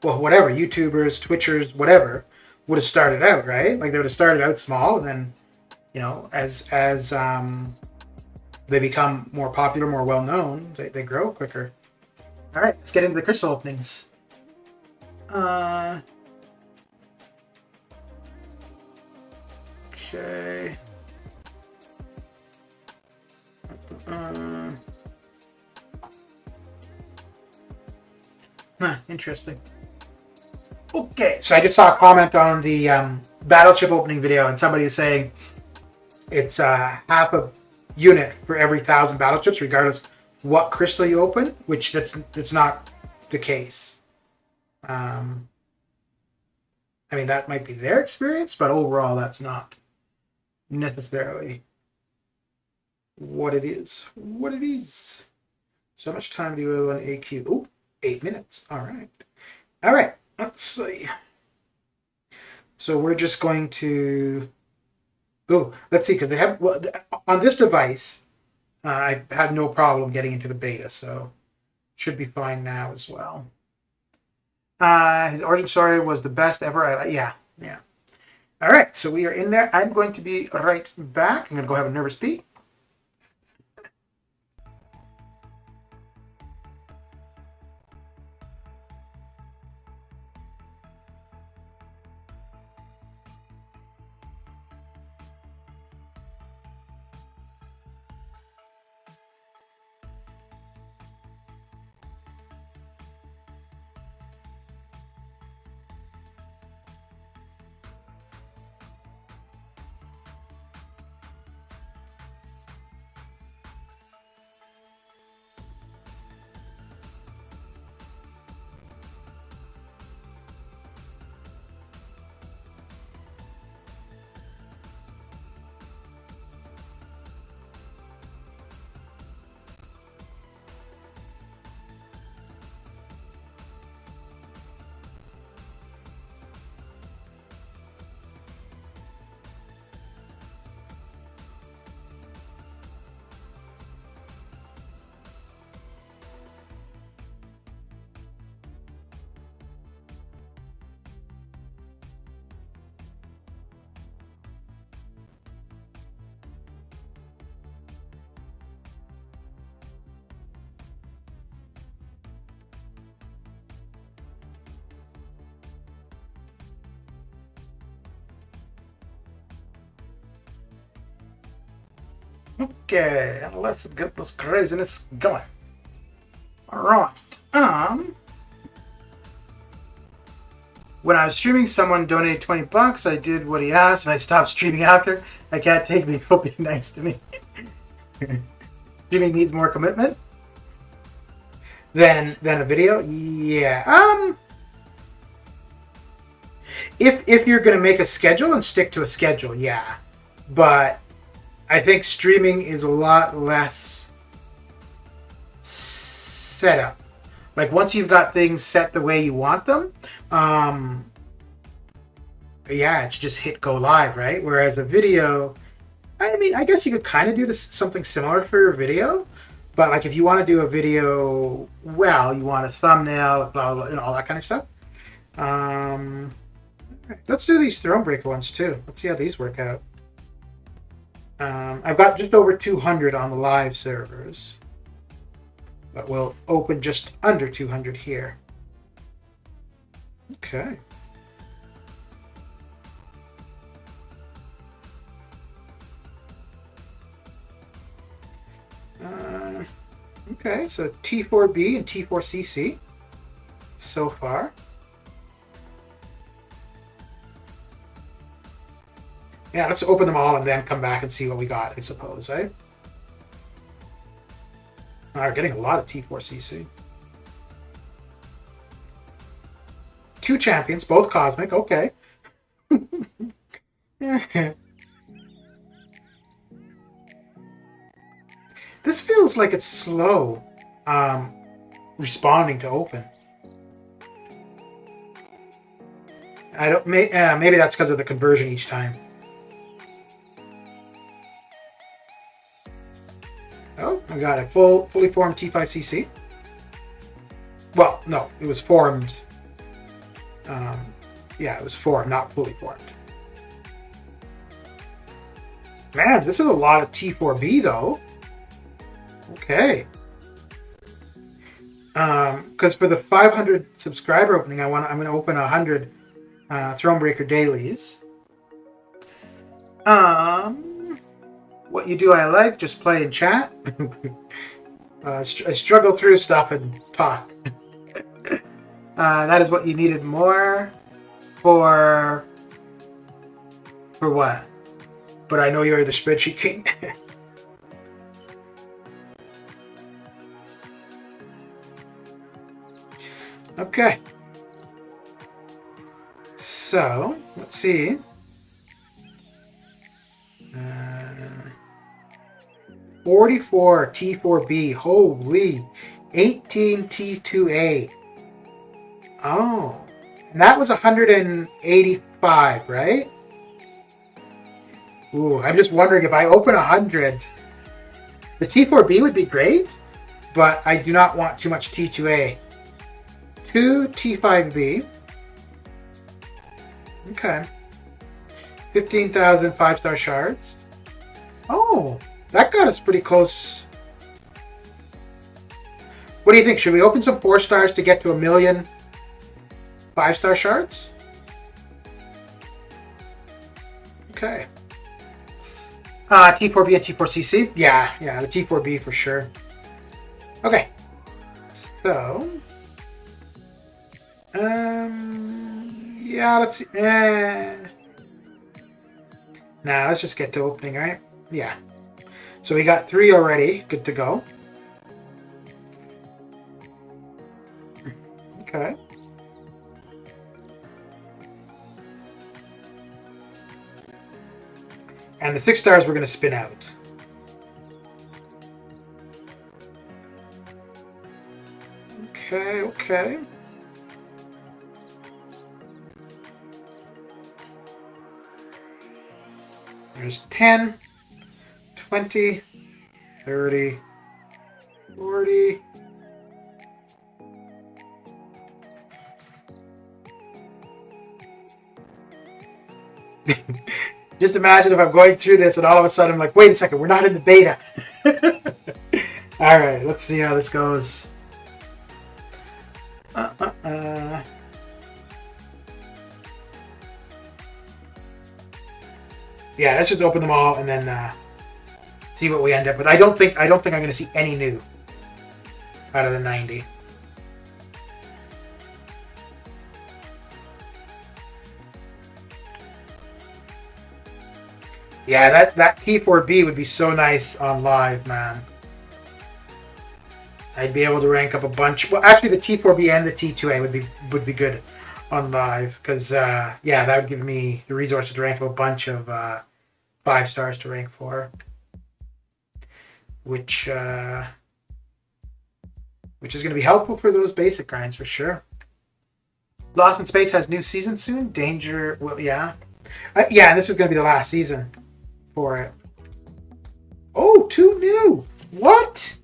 well, whatever, YouTubers, Twitchers, whatever, would have started out, right? Like, they would have started out small, and then, as they become more popular, more well-known, they grow quicker. All right, let's get into the crystal openings. Okay. Interesting. Okay, so I just saw a comment on the battle chip opening video, and somebody was saying it's half a unit for every 1,000 battle chips, regardless what crystal you open, which that's not the case. I mean, that might be their experience, but overall, that's not necessarily what it is. What it is. So much time do you have on AQ? Oh, 8 minutes. All right. All right. Let's see. So we're just going to Oh, let's see, because they have well, on this device, I had no problem getting into the beta, so should be fine now as well. His origin story was the best ever. Yeah, yeah. All right, so we are in there. I'm going to be right back. I'm going to go have a nervous pee. Okay, let's get this craziness going. All right. When I was streaming, someone donated $20. I did what he asked, and I stopped streaming after. I can't take people being nice to me. Streaming needs more commitment than a video. Yeah. If you're gonna make a schedule and stick to a schedule, yeah. But I think streaming is a lot less setup. Like once you've got things set the way you want them, yeah, it's just hit go live, right? Whereas a video, I mean, I guess you could kind of do this something similar for your video, but like if you want to do a video, well, you want a thumbnail, blah blah, all that kind of stuff. Let's do these Thronebreaker ones too. Let's see how these work out. I've got just over 200 on the live servers, but we'll open just under 200 here. Okay. Okay, so T4B and T4CC so far. Yeah, let's open them all and then come back and see what we got, I suppose, eh? We're getting a lot of T4CC. 2 champions, both cosmic, okay. This feels like it's slow responding to open. I don't. Maybe that's because of the conversion each time. Oh, I got a fully formed T5CC. Well, no, it was formed. Yeah, it was formed, not fully formed. Man, this is a lot of T4B though. Okay. Because for the 500 subscriber opening, I'm going to open 100 Thronebreaker dailies. What you do I like, just play and chat. I struggle through stuff and talk. That is what you needed more for what? But I know you're the spreadsheet king. Okay. So, let's see. 44 T4B. Holy. 18 T2A. Oh. And that was 185, right? Ooh, I'm just wondering if I open 100, the T4B would be great, but I do not want too much T2A. 2 T5B. Okay. 15,000 5-star shards. Oh, that got us pretty close. What do you think? Should we open some 4 stars to get to 1 million 5-star shards? Okay. T4B and T4CC? Yeah, the T4B for sure. Okay. So... yeah, let's see. Nah, let's just get to opening, right? Yeah. So we got 3 already. Good to go. Okay. And the 6 stars we're going to spin out. Okay. There's 10, 20, 30, 40. Just imagine if I'm going through this and all of a sudden I'm like, wait a second, we're not in the beta. All right, let's see how this goes. Yeah, let's just open them all and then see what we end up with. I don't think I'm going to see any new out of the 90. Yeah, that T4B would be so nice on live, man. I'd be able to rank up a bunch. Well, actually, the T4B and the T2A would be good on live because yeah, that would give me the resources to rank up a bunch of 5 stars to rank for, which is going to be helpful for those basic grinds for sure. Lost in Space has new season soon. Danger, well, yeah, yeah, and this is going to be the last season for it. Oh, 2 new. What?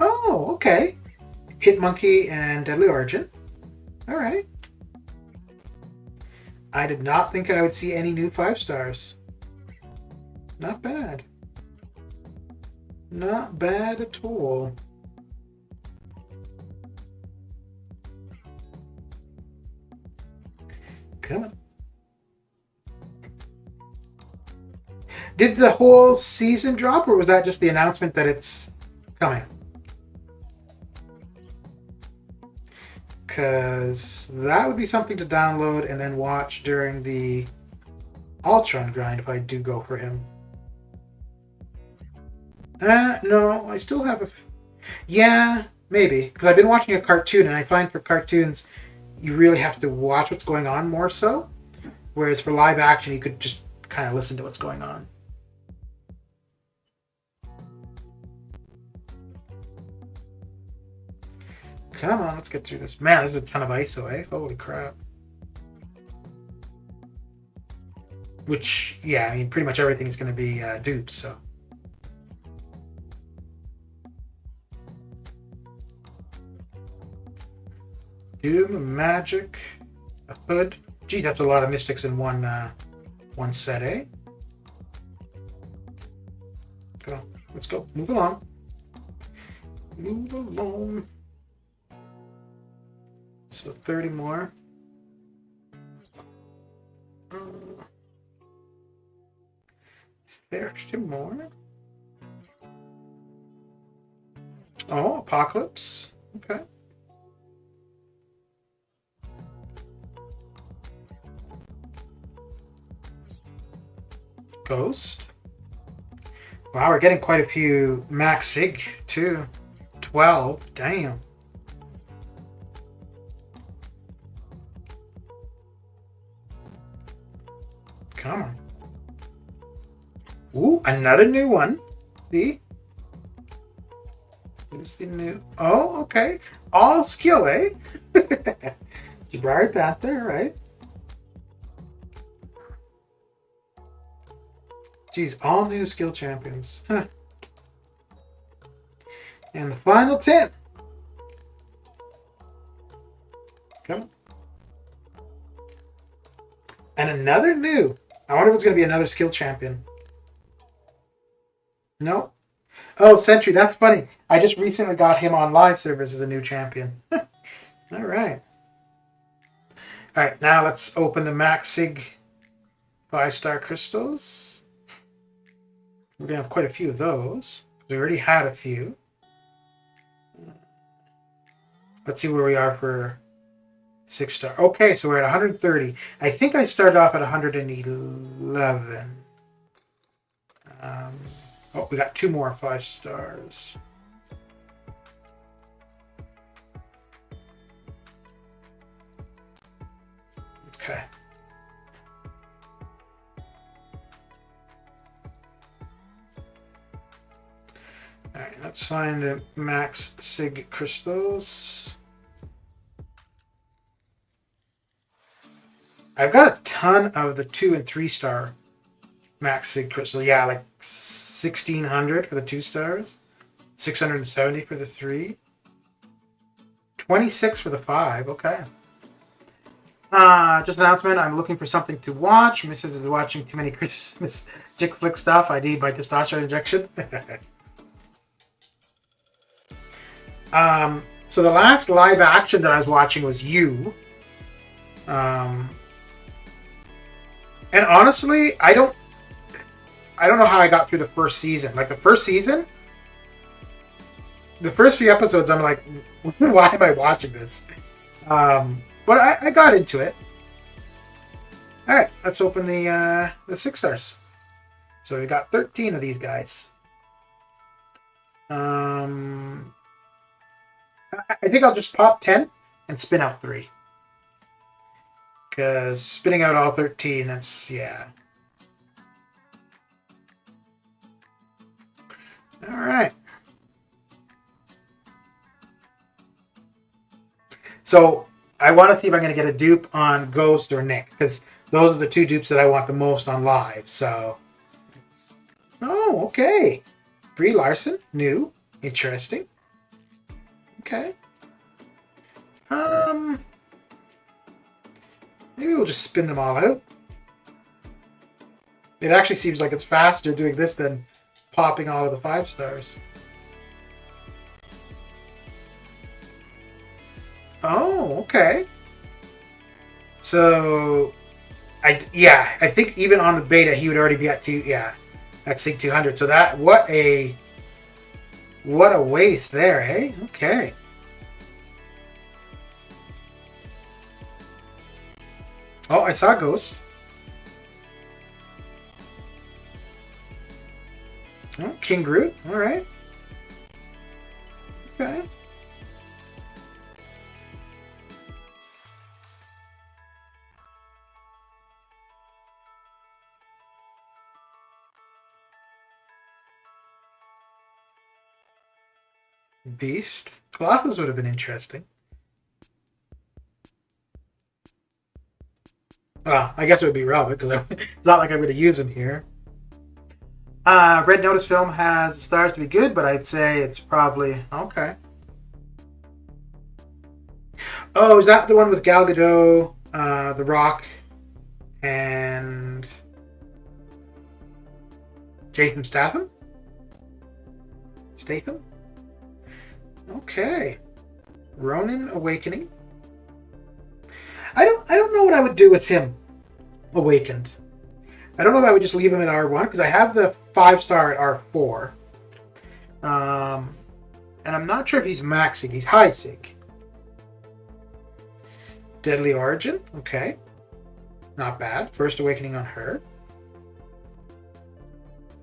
Oh, okay. Hitmonkey and Deadly Origin. All right. I did not think I would see any new 5 stars. Not bad. Not bad at all. Come on. Did the whole season drop, or was that just the announcement that it's coming? Because that would be something to download and then watch during the Ultron grind if I do go for him. No, I still have a... Yeah, maybe. Because I've been watching a cartoon, and I find for cartoons, you really have to watch what's going on more so. Whereas for live action, you could just kind of listen to what's going on. Come on, let's get through this. Man, there's a ton of ISO, eh? Holy crap. Which, yeah, I mean, pretty much everything is going to be dupes, so. Doom, a magic, a hood. Geez, that's a lot of mystics in one set, eh? Come on, let's go. Move along. Move along. So 30 more. There's 2 more. Oh, Apocalypse. Okay. Ghost. Wow, we're getting quite a few Max Sig too. 12. Damn. Come on. Ooh, another new one. See? Who's the new... Oh, okay. All skill, eh? Gibraltar Panther, right? Geez, all new skill champions. Huh. And the final 10. Come on. And another new. I wonder if it's going to be another skill champion. No. Oh, Sentry. That's funny. I just recently got him on live service as a new champion. All right. All right. Now let's open the Max Sig 5-star crystals. We're going to have quite a few of those. We already had a few. Let's see where we are for 6-star. Okay, so we're at 130. I think I started off at 111. Oh, we got 2 more 5 stars. Okay. All right, let's find the Max Sig crystals. I've got a ton of the 2 and 3-star Max Sig crystal. Yeah, like 1,600 for the 2 stars, 670 for the 3, 26 for the 5. Okay. Just an announcement. I'm looking for something to watch. Mrs. is watching too many Christmas chick flick stuff. I need my testosterone injection. So the last live action that I was watching was You. And honestly, I don't know how I got through the first season. Like the first season, the first few episodes, I'm like, why am I watching this? But I got into it. All right, let's open the 6 stars. So we got 13 of these guys. I think I'll just pop 10 and spin out 3. Because spinning out all 13, that's, yeah. All right. So I want to see if I'm going to get a dupe on Ghost or Nick. Because those are the 2 dupes that I want the most on live. So. Oh, okay. Brie Larson, new. Interesting. Okay. Maybe we'll just spin them all out. It actually seems like it's faster doing this than popping all of the 5 stars. Oh, okay. So, I think even on the beta he would already be at at Sig 200. So that what a waste there, eh? Okay. Oh, I saw Ghost. Oh, King Groot. All right. Okay. Beast. Colossus would have been interesting. Well, I guess it would be relevant because it's not like I'm going to use him here. Red Notice film has the stars to be good, but I'd say it's probably okay. Oh, is that the one with Gal Gadot, The Rock, and Jason Statham? Okay. Ronin Awakening. I don't know what I would do with him. Awakened. I don't know if I would just leave him at R1 because I have the 5-star at R4. And I'm not sure if he's maxing. He's high sig. Deadly Origin. Okay. Not bad. First Awakening on her.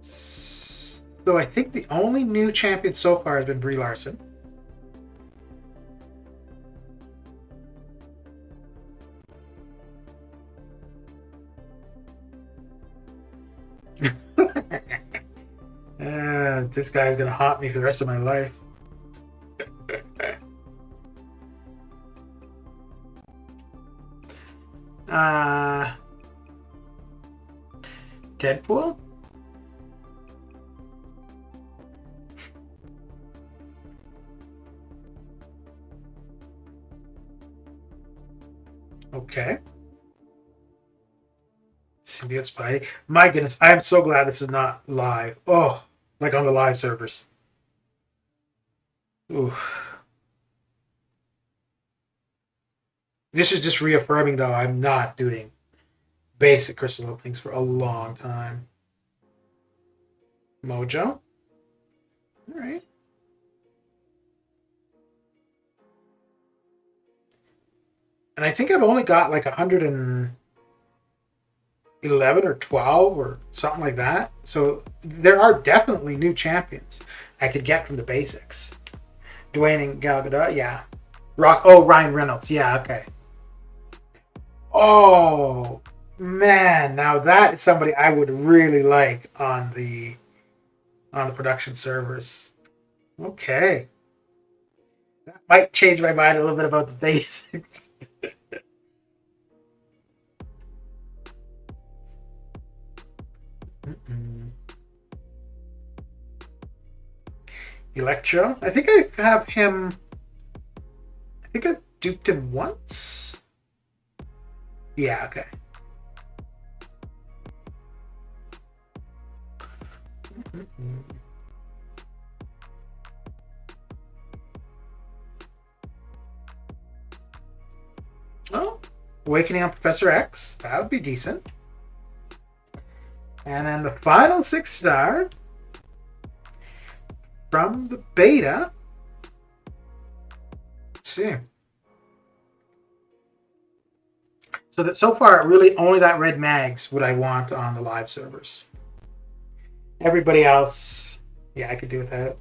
So I think the only new champion so far has been Brie Larson. This guy's gonna haunt me for the rest of my life. Deadpool? Okay. Symbiote Spidey. My goodness, I am so glad this is not live. Oh, like on the live servers. Oof. This is just reaffirming, though, I'm not doing basic crystal openings for a long time. Mojo. All right. And I think I've only got like 111 or 12 or something like that. So there are definitely new champions I could get from the basics. Dwayne and Gal Gadot, yeah. Ryan Reynolds, yeah, okay. Oh, man, now that is somebody I would really like on the production servers. Okay. That might change my mind a little bit about the basics. Electro. I think I have him. I think I've duped him once. Yeah, okay. Oh, Awakening on Professor X. That would be decent. And then the final 6-star from the beta. Let's see. So far, really only that red mags would I want on the live servers. Everybody else, yeah, I could do without.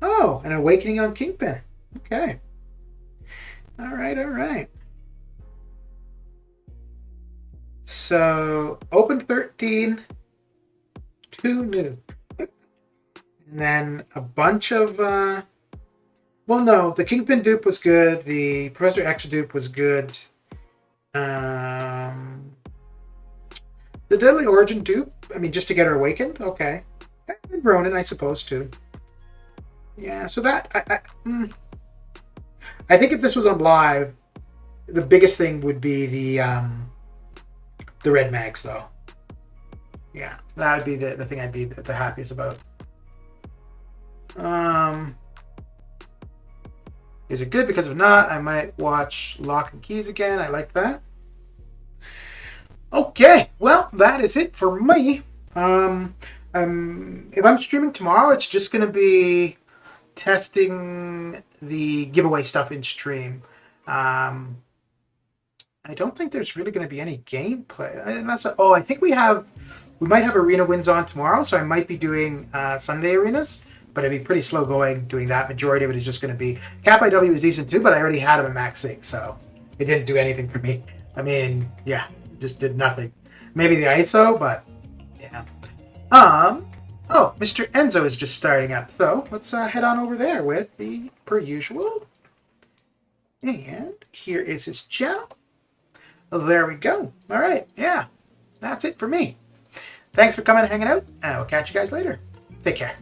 Oh, an Awakening on Kingpin. Okay. All right. So, open 13, 2 new. And then a bunch of, well, no, the Kingpin dupe was good. The Professor X dupe was good. The Deadly Origin dupe, I mean, just to get her awakened, okay. And Ronin, I suppose, too. Yeah, so that, I think if this was on live, the biggest thing would be the red mags, though. Yeah, that would be the thing I'd be the happiest about. Is it good? Because if not, I might watch Lock and Keys again. I like that. Okay, well, that is it for me. If I'm streaming tomorrow, it's just going to be testing the giveaway stuff in stream. I don't think there's really going to be any gameplay. I think we might have arena wins on tomorrow, so I might be doing Sunday arenas, but it'd be pretty slow going doing that. Majority of it is just going to be Cap IW was decent too, but I already had him at max 6, so it didn't do anything for me. I mean, yeah, just did nothing. Maybe the ISO, but yeah. Oh, Mr. Enzo is just starting up, so let's head on over there with the per usual. And here is his channel. There we go. All right, yeah, that's it for me. Thanks for coming and hanging out, and I will catch you guys later. Take care.